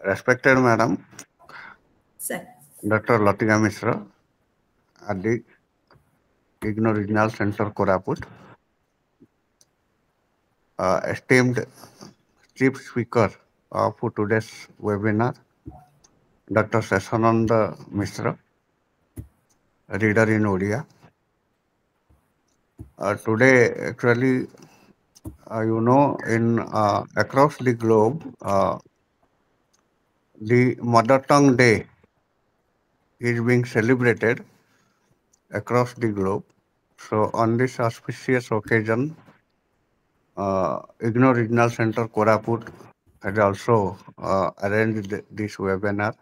Respected Madam, Sir. Dr. Latika Mishra, at the IGNOU Regional Center, Koraput, esteemed Chief Speaker for today's webinar, Dr. Seshananda Mishra, Reader in Odia. Today, actually, in across the globe, the Mother Tongue Day is being celebrated across the globe. So, on this auspicious occasion, IGNOU Regional Center, Koraput, has also arranged this webinar.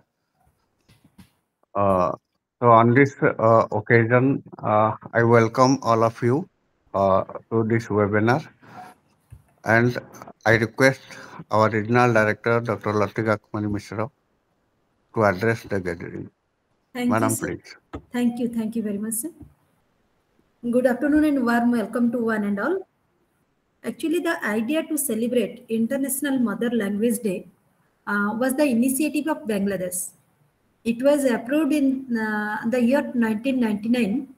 So, on this occasion, I welcome all of you to this webinar, and I request our Regional Director, Dr. Latika Kumari Mishra, to address the gathering. Thank Madam, you, sir. please. Thank you very much, sir. Good afternoon and warm welcome to one and all. Actually, the idea to celebrate International Mother Language Day was the initiative of Bangladesh. It was approved in the year 1999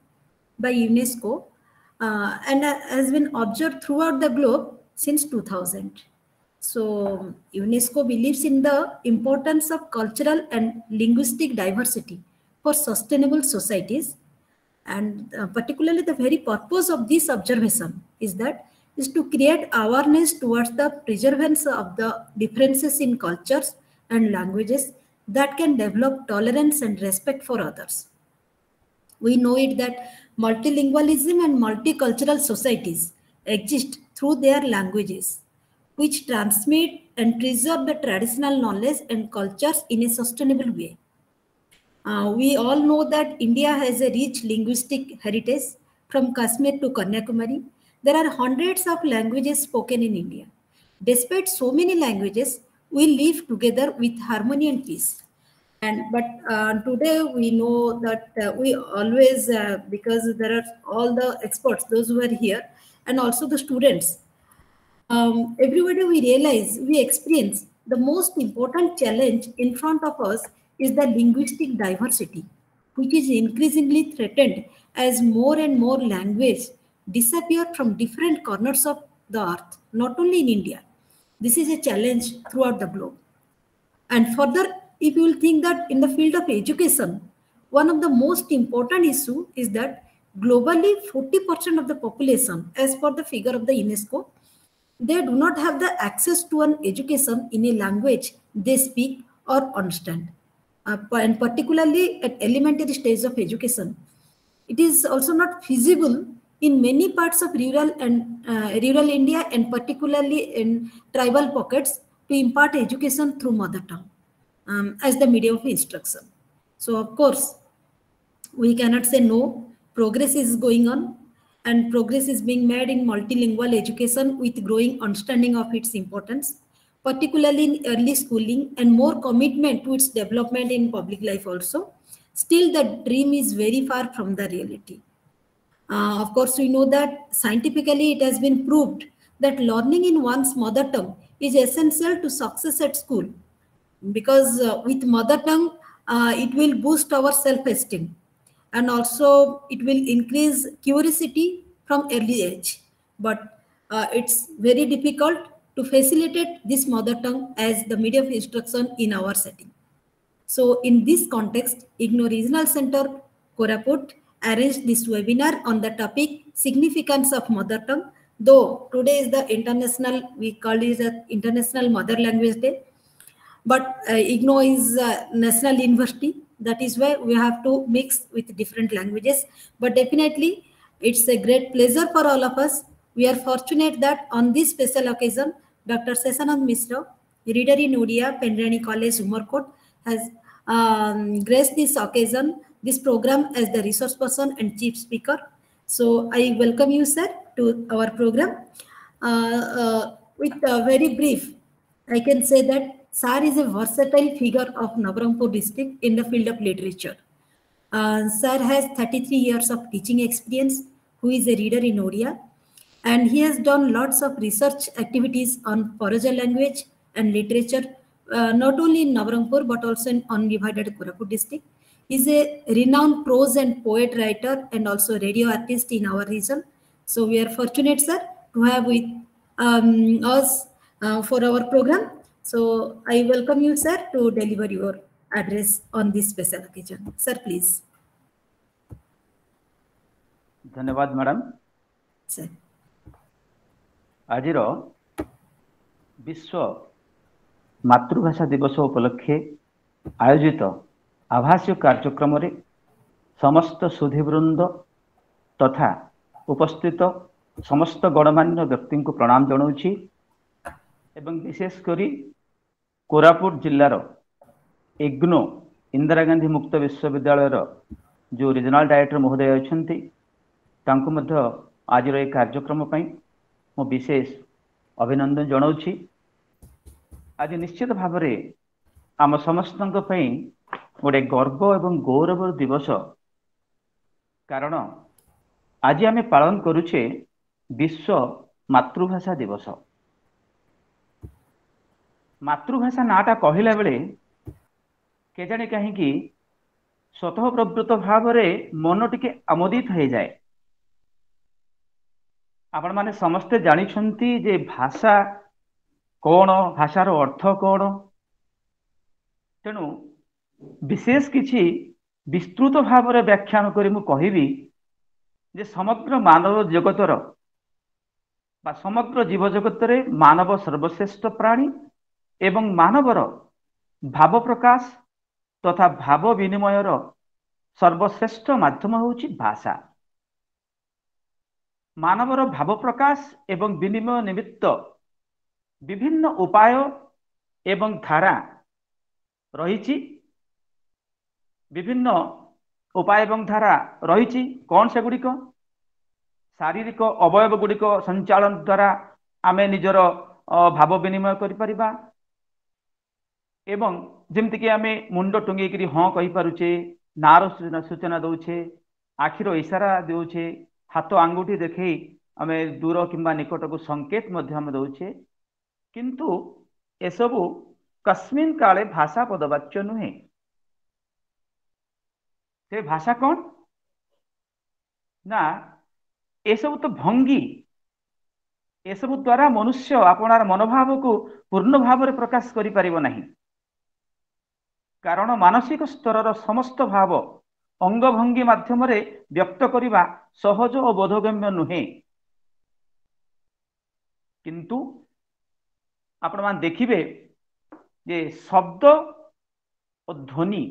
by UNESCO and has been observed throughout the globe since 2000. So, UNESCO believes in the importance of cultural and linguistic diversity for sustainable societies, and particularly the very purpose of this observation is to create awareness towards the preservance of the differences in cultures and languages that can develop tolerance and respect for others. We know it that multilingualism and multicultural societies exist through their languages, which transmit and preserve the traditional knowledge and cultures in a sustainable way. We all know that India has a rich linguistic heritage from Kashmir to Kanyakumari. There are hundreds of languages spoken in India. Despite so many languages, we live together with harmony and peace. But today we know that we always, because there are all the experts, those who are here, and also the students, everybody we realize, we experience the most important challenge in front of us is the linguistic diversity, which is increasingly threatened as more and more language disappear from different corners of the earth, not only in India. This is a challenge throughout the globe. And further, if you will think that in the field of education, one of the most important issue is that globally 40% of the population, as per the figure of the UNESCO, they do not have the access to an education in a language they speak or understand. And particularly at elementary stage of education, it is also not feasible in many parts of rural India, and particularly in tribal pockets, to impart education through mother tongue as the medium of instruction. So of course, we cannot say no. Progress is going on, and progress is being made in multilingual education with growing understanding of its importance, particularly in early schooling, and more commitment to its development in public life also. Still, the dream is very far from the reality. Of course, we know that scientifically it has been proved that learning in one's mother tongue is essential to success at school, because with mother tongue, it will boost our self-esteem, and also it will increase curiosity from early age. But it's very difficult to facilitate this mother tongue as the medium of instruction in our setting. So in this context, IGNOU Regional Center, Koraput, arranged this webinar on the topic significance of mother tongue. Though today is the international, we call it the International Mother Language Day, but IGNOU is a national university. That is why we have to mix with different languages. But definitely, it's a great pleasure for all of us. We are fortunate that on this special occasion, Dr. Seshanand Mishra, reader in Odia, Penrani College, Umarkot, has graced this occasion, this program as the resource person and chief speaker. So I welcome you, sir, to our program. With a very brief, I can say that Sir is a versatile figure of Nabarangpur district in the field of literature. Sir has 33 years of teaching experience, who is a reader in Odia, and he has done lots of research activities on Poroja language and literature not only in Nabarangpur but also in undivided Koraput district. He is a renowned prose and poet writer and also radio artist in our region. So we are fortunate, sir, to have with us for our program. So I welcome you, sir, to deliver your address on this special occasion. Sir, please. धन्यवाद madam. Sir. आज विश्व मातृभाषा दिवस उपलक्षे आयोजित आभासी कार्यक्रम रे समस्त सुधीवृंद तथा उपस्थित समस्त गणमान्य व्यक्ति को प्रणाम जनाऊँची एवं विशेष करी कोरापुट जिल्लार इग्नो इंदिरा गांधी मुक्त विश्वविद्यालय जो रीजनल डायरेक्टर महोदय अछंती तांको मध्य आज ये कार्यक्रम पई मो विशेष अभिनंदन जनाऊँची। आज निश्चित भाव में आम समस्त गोटे गर्व एवं गौरव दिवस, कारण आज आम पालन करुचे विश्व मातृभाषा दिवस। मातृभाषा नाटा कहला बेले केजाणी कहीं स्वतः प्रवृत्त भाव में मन टिके आमोदित हो जाए। आपण माने समस्ते जानिछंती जे भाषा कौन, भाषार अर्थ कौन, तेणु विशेष किछि विस्तृत भाव में व्याख्यान करी मु कहिबी जे समग्र मानव जगतर बा समग्र जीव जगत रे मानव सर्वश्रेष्ठ प्राणी एवं मानवर भाव प्रकाश तथा भाव विनिमयर सर्वश्रेष्ठ माध्यम होउछि भाषा। मानवर भाव प्रकाश एवं विनिमय निमित्त विभिन्न उपाय एवं धारा रही। विभिन्न उपाय एवं धारा रही कौन से गुड़िक शारीरिक अवयव गुड़िक संचालन द्वारा आमे निजर भाव विनिमय करिपरिबा एवं जमती कि आमे मुंड टुंगेकरी हाँ कहि पारुचे, नार सूचना दौचे, आखिर इशारा देउछे, हाथ आंगुठी देखै आमे दूर किंबा निकट को संकेत मध्य आमे दौचे। किंतु एसबु कस्मिन काले भाषा पदवाच्य नुहे। से भाषा कौन ना एसबु तो भंगी, एसबु द्वारा मनुष्य आपणार मनोभाव को पूर्ण भाव में प्रकाश करि परिबो नहीं। कारण मानसिक स्तर समस्त भाव अंग भंगी माध्यम रे व्यक्त करिबा सहज और बोधगम्य नुहे। किंतु आपण मान देखिबे जे शब्द और ध्वनि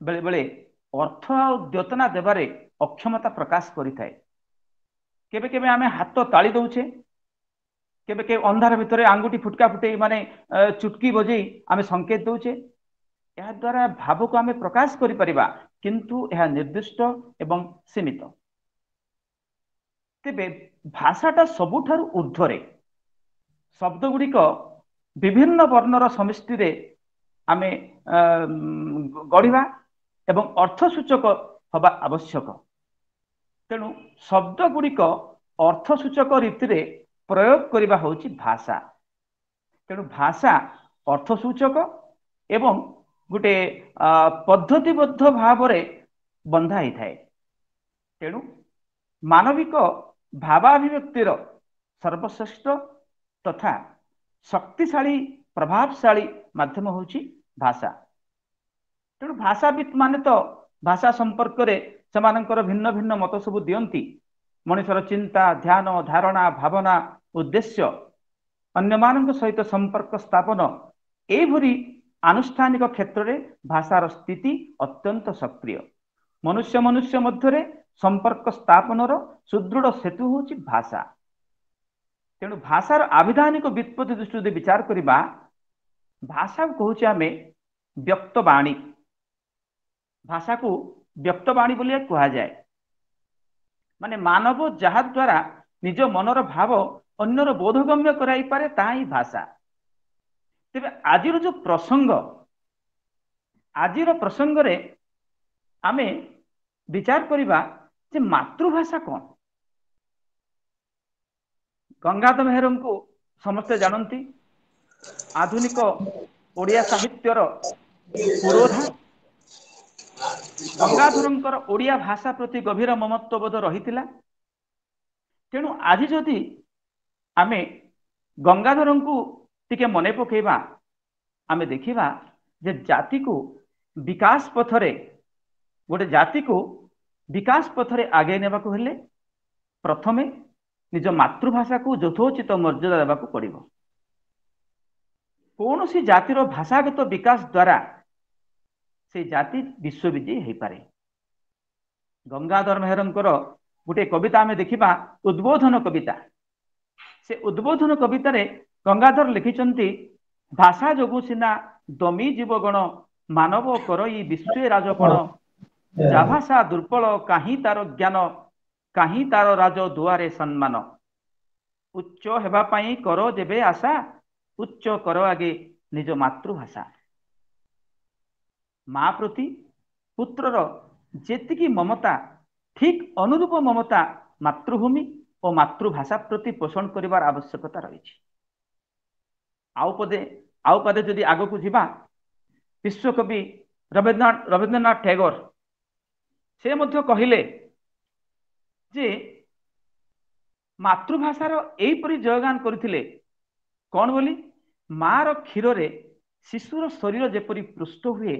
बेले बेले अर्थ और द्योतना देबारे अक्षमता प्रकाश करिथाय। केबे केबे आमे हाथ ताली दउछे, केबे के अंधार भितरे आंगुठी फुटका फुटे माने चुटकी बजै आमे संकेत दउछे। यह द्वारा भाव को आमे प्रकाश करि परिबा, किंतु यह निर्दिष्ट एवं सीमित। तेबे भाषाटा सबुठारु ऊर्ध्वरे शब्द गुड़िक विभिन्न वर्णर समिष्टि रे आमे गढ़िबा एवं अर्थसूचक हवा आवश्यक। तेणु शब्द गुड़िक अर्थसूचक रीति रे प्रयोग करिबा होछि भाषा। तेणु भाषा अर्थसूचक एवं गोटे पद्धतिबद्ध भाव रे बंधा ही थाए। तेणु मानविक भावाभिव्यक्तिर सर्वश्रेष्ठ तथा शक्तिशाली प्रभावशाली माध्यम होछि भाषा। तेणु भाषाविद माने तो भाषा संपर्क रे समानंकर भिन्न भिन्न मत सब दियंती। मनुष्यर चिंता, ध्यान, धारणा, भावना, उद्देश्य अन्य मानक सहित संपर्क स्थापन एभरी आनुष्ठानिक क्षेत्र रे भाषार स्थिति अत्यंत सक्रिय। मनुष्य मनुष्य मध्य संपर्क स्थापनर सुदृढ़ सेतु होछि भाषा। तेणु भाषार आविधानिक व्युत्पत्ति दृष्टि विचार करिबा भाषा को कहूचे आमे व्यक्तवाणी। भाषा को व्यक्तवाणी बोलिया कहा जाए। माने मानव जहा द्वारा निज मनर भाव अन्यर बोधगम्य कराई पारे ताहा ही भाषा। तेबे आजिर जो प्रसंग, आजिर प्रसंग रे आमे विचार करिबा जे मातृभाषा कौन। गंगाधर मेहर को समस्ते जानती। आधुनिक ओडिया साहित्यर पुरोधा गंगाधरंकर ओडिया भाषा प्रति गभीर ममत्वबोध रहितिला। तेणु आज जदि आमे गंगाधर को टिके मने पकेबा आमे देखिबा जे जाति को विकास पथरे गोटे जाति को विकास पथरे आगे नेबाकू हेले प्रथमे निज मातृभाषा को यथोचित मर्यादा देबाकू पड़िबो। कौन सी जातिर भाषागत विकास द्वारा से जाति विश्वविजयी हो पारे। गंगाधर मेहरंकर गोटे कविता आमे देखिबा उद्बोधन कविता। से उद्बोधन कवितार गंगाधर लिखिचंती भाषा जोगु सिना दमी जीवगण मानव करई विश्व राजपण जा भाषा दुर्बल काहीं तार ज्ञान काहीं तार राज दुआरे सम्मान उच्च हेबा पई करो जेबे आशा उच्च करो आगे निज मातृभाषा। माँ प्रति पुत्रर जेतिकी ममता ठीक अनुरूप ममता मातृभूमि और मातृभाषा प्रति पोषण करिवार आवश्यकता रही। आउ पदे जदि आग को जीवा विश्वकवि रवींद्रनाथ टैगोर से मध्य कहिले जे मातृभाषार एपरी जयगान करथिले कौन बोली मार क्षीर रे शिशुर शरीर जेपरी पुष्ट हुए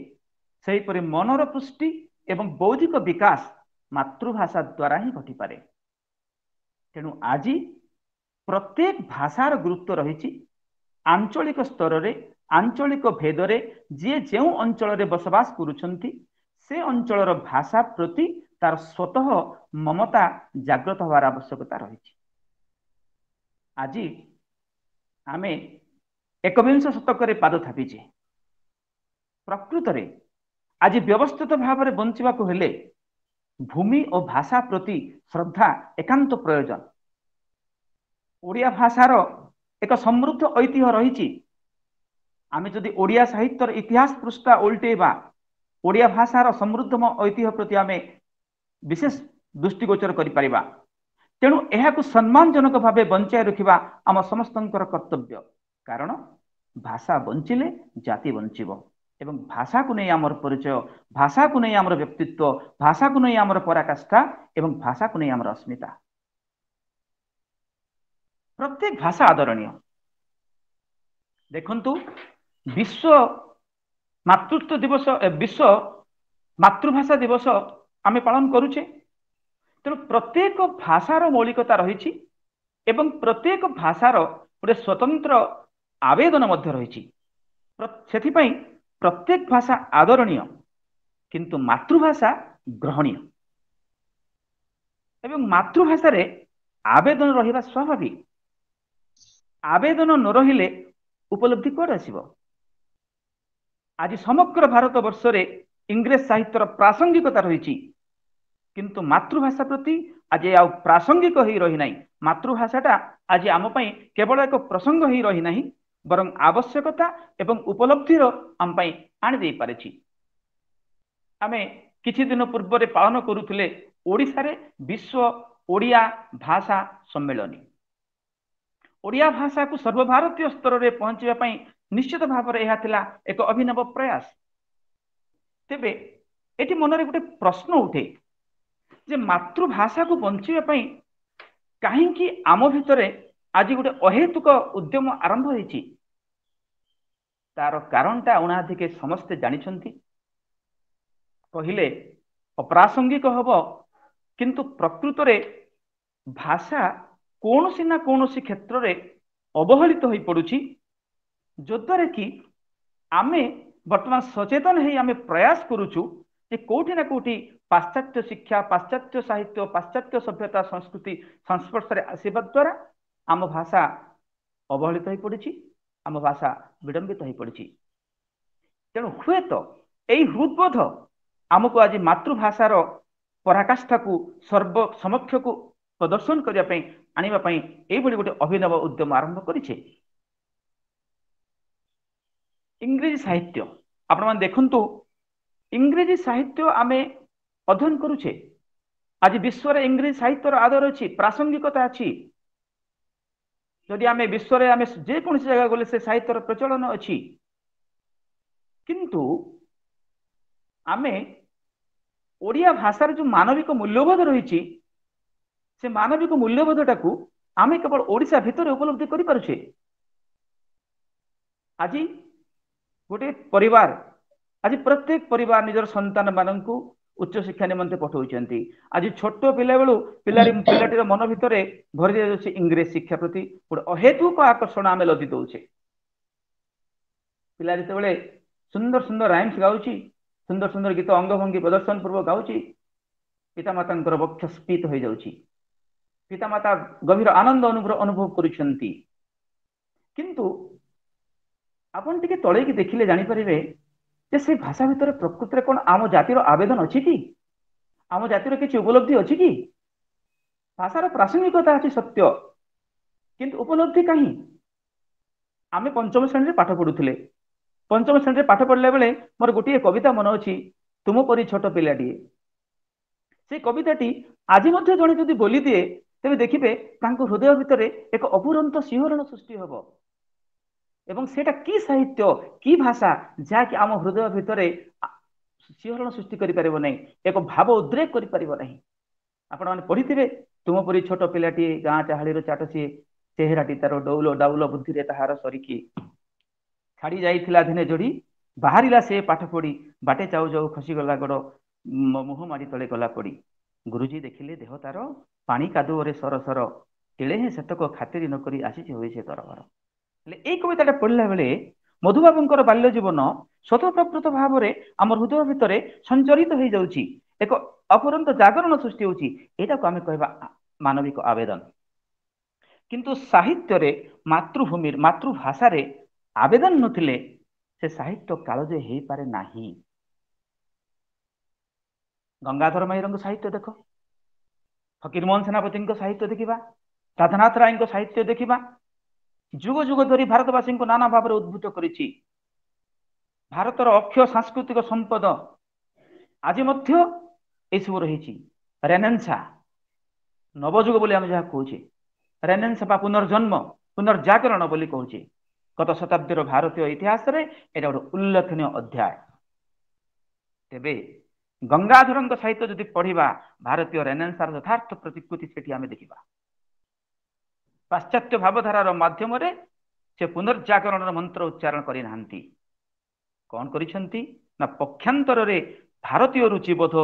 सेहीपरि मनर पुष्टि एवं बौद्धिक विकास मातृभाषा द्वारा ही घटी पारे। तेणु आज प्रत्येक भाषार गुरुत्व रही। आंचलिक स्तर रे आंचलिक भेदरे जे जो अंचल रे बसवास करुछंती से अंचलर भाषा प्रति तार स्वतः ममता जागृत होवार आवश्यकता रही। आज आमे एकविंश शतक पाद थापिचे। प्रकृत रे आज व्यवस्थित भाव में बंचिबा को हेले भूमि और भाषा प्रति श्रद्धा एकांत प्रयोजन। ओडिया भाषार एक समृद्ध ऐतिह्य रही। आमे जदि ओडिया साहित्यर इतिहास पृष्ठा उल्टेबा ओडिया भाषार समृद्धम ऐतिह्य प्रति आमे विशेष दृष्टिगोचर करि परिबा। तेणु एहाकु सम्मानजनक भावे बंचाई रखिबा आम समस्तंकर कर्तव्य। कारण भाषा बंचिले जाति बंचिबो एवं भाषा को नहीं आमर परिचय भाषा को नहीं आमर व्यक्तित्व भाषा को नहीं आमर पराकाष्ठा एवं भाषा को नहीं आमर अस्मिता। प्रत्येक भाषा आदरणीय। देखंतु विश्व मातृत्व दिवस विश्व मातृभाषा दिवस आमे पालन करुचे। तेणु प्रत्येक भाषार मौलिकता रही एवं प्रत्येक भाषार गोटे स्वतंत्र आवेदन मध्य रही। सेथिपई प्रत्येक भाषा आदरणीय किंतु मातृभाषा ग्रहणीय एवं मातृभाषा रे आवेदन रहिबा स्वाभाविक। आवेदन न रहिले उपलब्धि कोड आसीबो। आज समग्र भारत वर्ष रे इंग्रेज साहित्यर प्रासंगिकता रही किंतु मातृभाषा प्रति आज आ प्रासंगिक ही रही नहीं। मातृभाषाटा आज आम पई केवल एक प्रसंग ही रही नहीं बरं आवश्यकता एवं उपलब्धिर आम पई आनि दे पारेछि। आमे किछि दिन पूर्व रे पालन करुथिले ओडिसा रे विश्व ओडिया भाषा सम्मेलन। ओडिया भाषा को सर्वभारतीय स्तर रे पहुंचवा पई निश्चित भाव में यह एक अभिनव प्रयास। तेबे एटी मनरे गोटे प्रश्न उठे जे मातृभाषा को बंचिबा पई काहेकि आम भितरे आज गोटे अहेतुक उद्यम आरंभ होईछि। तार कारणटा उनाधिके समस्ते जानिछंती। कहिले अप्रासंगिक हब किंतु प्रकृत रे भाषा कोनोसी ना कोनोसी क्षेत्र रे अवहेलित होई पडुछि जद्वारा कि आमे वर्तमान सचेतन है आमे प्रयास करुचु जे कोठी ना कोठी पाश्चात्य शिक्षा पाश्चात्य साहित्य पाश्चात्य सभ्यता संस्कृति संस्पर्श रे आसीबा द्वारा आम भाषा अवहेलित हो पड़ी आम भाषा विडंबित हो पड़ी। तेणु हुए तो यही हृदबोध आमको आज मातृभाषार पराकाष्ठा को सर्व समक्ष को प्रदर्शन करने आने ये गोटे अभिनव उद्यम आरंभ करिछे। इंग्रेजी साहित्य आपण माने देखंतु इंग्रेजी साहित्य आमे अध्ययन करुछे। आज विश्व रे इंग्रेजी साहित्यर आदर अछि प्रासंगिकता अछि। यदि आमे विश्व रे आमे जे कोन जगह गले से साहित्यर प्रचलन अछि किंतु आमे ओडिया भाषार जो मानविक मूल्यबोध रही से मानविक मूल्यबोधटा को आमे केवल ओडिशा भितर उपलब्धि करि पारुछे। आज गोटे परिवार आज प्रत्येक परिवार निजर संतान माननकु उच्च शिक्षा निमंते पठाउछन्ति। आज छोट पिला बेलू पिलाटीर मन भितर भरी जाउछि इंग्रेज शिक्षा प्रति गोटे अहेतुक आकर्षण आमे लदी दउछे। पिला जेतेबेले सुंदर सुंदर राइम्स गाउछि, सुंदर सुंदर गीत अंगभंगी प्रदर्शन पूर्वक गाउछि, पितामातांकर वक्ष स्फीत हो जाउछि, पितामाता गभीर आनंद अनुभव करुछन्ति। किंतु आपण टिके तळे कि देखिले जानि परिबे जे से भाषा भितर प्रकृति रे कोन आम जातिर आवेदन अछि कि, आम जातिर किछि उपलब्धि अछि कि? भाषार प्रासंगिकता अछि सत्य, किंतु उपलब्धि काहि? आमे पंचम श्रेणी रे पाठ पढुथिले, पंचम श्रेणी रे पाठ पढले बेले मोर गोटे कविता मन अछि, तुम परी छोट पिलाटिए। से कविताटी आज मध्य जणे जदि बोली दिए तेबे देखिबे तांको हृदय भितर एक अपुरंत सिंहरण सृष्टि हबो। एवं सेटा की साहित्य की भाषा जा कि आम हृदय भितर सिंहरण सृष्टि करि परिबो नै, एक भाव उद्रेक करि परिबो नै। आपण माने पढिथिबे, तुम परी छोट पिलाटिए गाँ चाहाळीर चाटसी, चेहराटी तार डौल डाउल बुद्धि रे ताहार सरीकी, छाड़ी जाइथिला दिने जोड़ी बाहरिला से पाठ पढ़ी, बाटे जाऊ जाऊ खसी गला गड़ मुह माड़ी तले गला पड़ी। गुरुजी देखिले देह तार पानी कादुओरे सरसर, तिले हे सेतक खातिरी नकरी आसीछि होइछे तरबर। ए कविताटा पढ़ला बेले मधुबाबूंकर बाल्य जीवन स्वतःप्रवृत्त भाव में आम हृदय भितर संचरित हो जाउछि, एक अपुरंत जागरण सृष्टि होछि। एटा को आमे कहबा मानविक आवेदन। किंतु साहित्य रे मातृभूमि मातृभाषा रे आवेदन नथिले से साहित्य कालजे हेई पारे नाही। गंगाधर महेर साहित्य देख, फकीरमोहन सेनापति साहित्य देखिबा, राधानाथ राय साहित्य देखिबा, जुग जुग धरी भारतवासी को नाना भाव में उद्भूत करिछि। भारतर अक्षय सांस्कृतिक संपद आज मध्य एसबू रही। रेनेसां नवजुग बोली आम जहाँ कहे, रेनेसां बा पुनर्जन्म पुनर्जागरण बोली कहे। गत शताब्दीर भारतीय इतिहास रे एटा गोटे उल्लेखनीय अध्याय। तेबे गंगाधर साहित्य जदि पढ़िबा, भारतीय रेनेसांर यथार्थ प्रतिकृति सेठी आमे देखिबा। पाश्चात्य भावधारार माध्यम से पुनर्जागरण मंत्र उच्चारण करि नाहंती। कौन करिसंती ना पक्षांतर रे भारतीय रुचिबोध,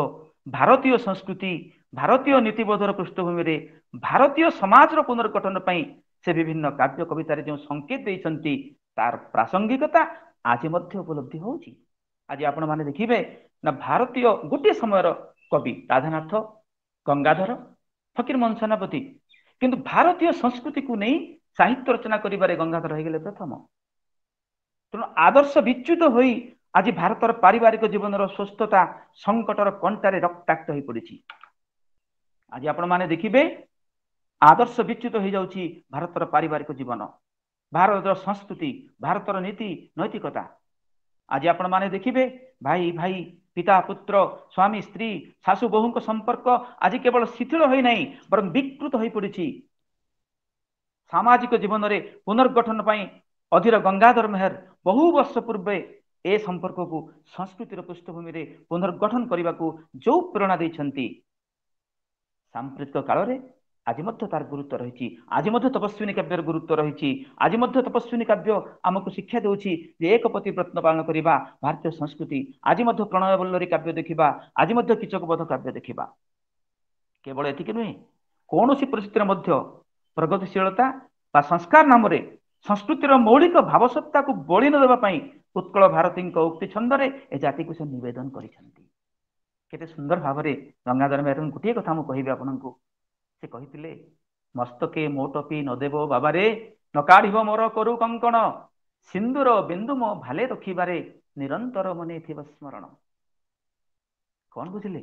भारतीय संस्कृति, भारतीय नीतिबोधर पृष्ठभूमि रे भारतीय समाजर पुनर्गठन पई से विभिन्न काव्य कवितार जो संकेत देइसंती तार प्रासंगिकता आज मध्य उपलब्धि होउची। आज आपण माने देखिबे ना भारतीय गोटे समयर कवि राधानाथ, गंगाधर, फकीरमोहन सेनापति, किंतु भारतीय संस्कृति को नहीं साहित्य रचना करिबारे गंगाधर होइगले प्रथम। तेणु आदर्श विच्युत होई आज भारतर पारिवारिक जीवन स्वस्थता संकटर कंटारे रक्ताक्त हो पड़ी। आज आपण माने देखिबे आदर्श विच्युत हो जाउची भारतर पारिवारिक जीवन, भारतर संस्कृति, भारतर नीति नैतिकता। आज आपण माने देखिबे भाई भाई, पिता पुत्र, स्वामी स्त्री, शाशु बहु संपर्क आज केवल शिथिल होई नहीं बरं विकृत हो पड़ी। सामाजिक जीवन में पुनर्गठन पई अधीर गंगाधर मेहर बहु वर्ष पूर्व ए संपर्क को संस्कृतिर पृष्ठभूमि रे पुनर्गठन करने को जो प्रेरणा देइछंती, सांप्रतिक काल रे आज मध्य तार गुरुत्व रही। आज मध्य तपस्विनी काव्यर गुरुत्व रही। आज मध्य तपस्विनी काव्य आमको शिक्षा देउछि जे एक पति प्रत्न पालन करिबा भारतीय संस्कृति। आज मध्य प्रणय वल्लरी काव्य देखिबा, आज मध्य कीचकबोध काव्य देखिबा। केवल एतिक नुहे, कौन सी परिस्थिति मध्य प्रगतिशीलता बा संस्कार नाम रे संस्कृतिर मौलिक भावसत्ता को बलि न देबा पई उत्कल भारती उक्ति छंदरे ए जाति को से निवेदन करिसंती। केते सुंदर भाव में गंगाधर मेहर गोटे कथा मु कहिबे आपनकु। से कहिथिले, मस्तके मोटपी न देबो बाबा रे, न काढ़िबो मोर करू कंकण, सिंदूर बिंदु मो भाले रखिबारे निरंतर मने थिब स्मरण। कौन बुझिले?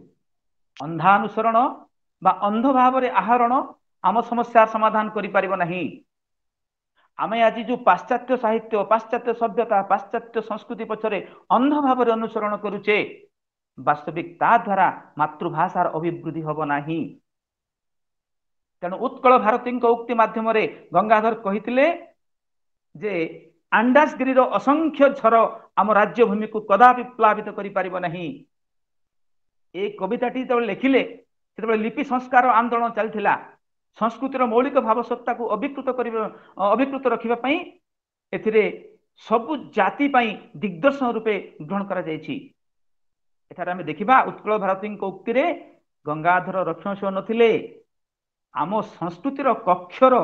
अंधानुसरण बा अंध भाव में आहरण आम समस्या समाधान करि परिबो नहीं। आमे आज जो पाश्चात्य साहित्य, पाश्चात्य सभ्यता, पाश्चात्य संस्कृति पछरे अंध भाव में अनुसरण करुचे, वास्तविक ता द्वारा मातृभाषार अभिवृद्धि हब नाही। तेणु उत्कल भारती उक्ति माध्यम रे गंगाधर कहिथिले जे आंडासगिरी असंख्य झर आम राज्य भूमि को कदापि प्लावित कर पारिब नहीं। ए कविताटी जो लिखिले से लिपि संस्कार आंदोलन चलता संस्कृतिर मौलिक भावसत्ता को अभिकृत रखापी एथिरे सबु जाति दिग्दर्शन रूपे ग्रहण करा जायछि। एठार आमे देखिबा उत्कल भारती उक्ति रे गंगाधर रक्षणशील नथिले आम संस्कृतिर कक्षर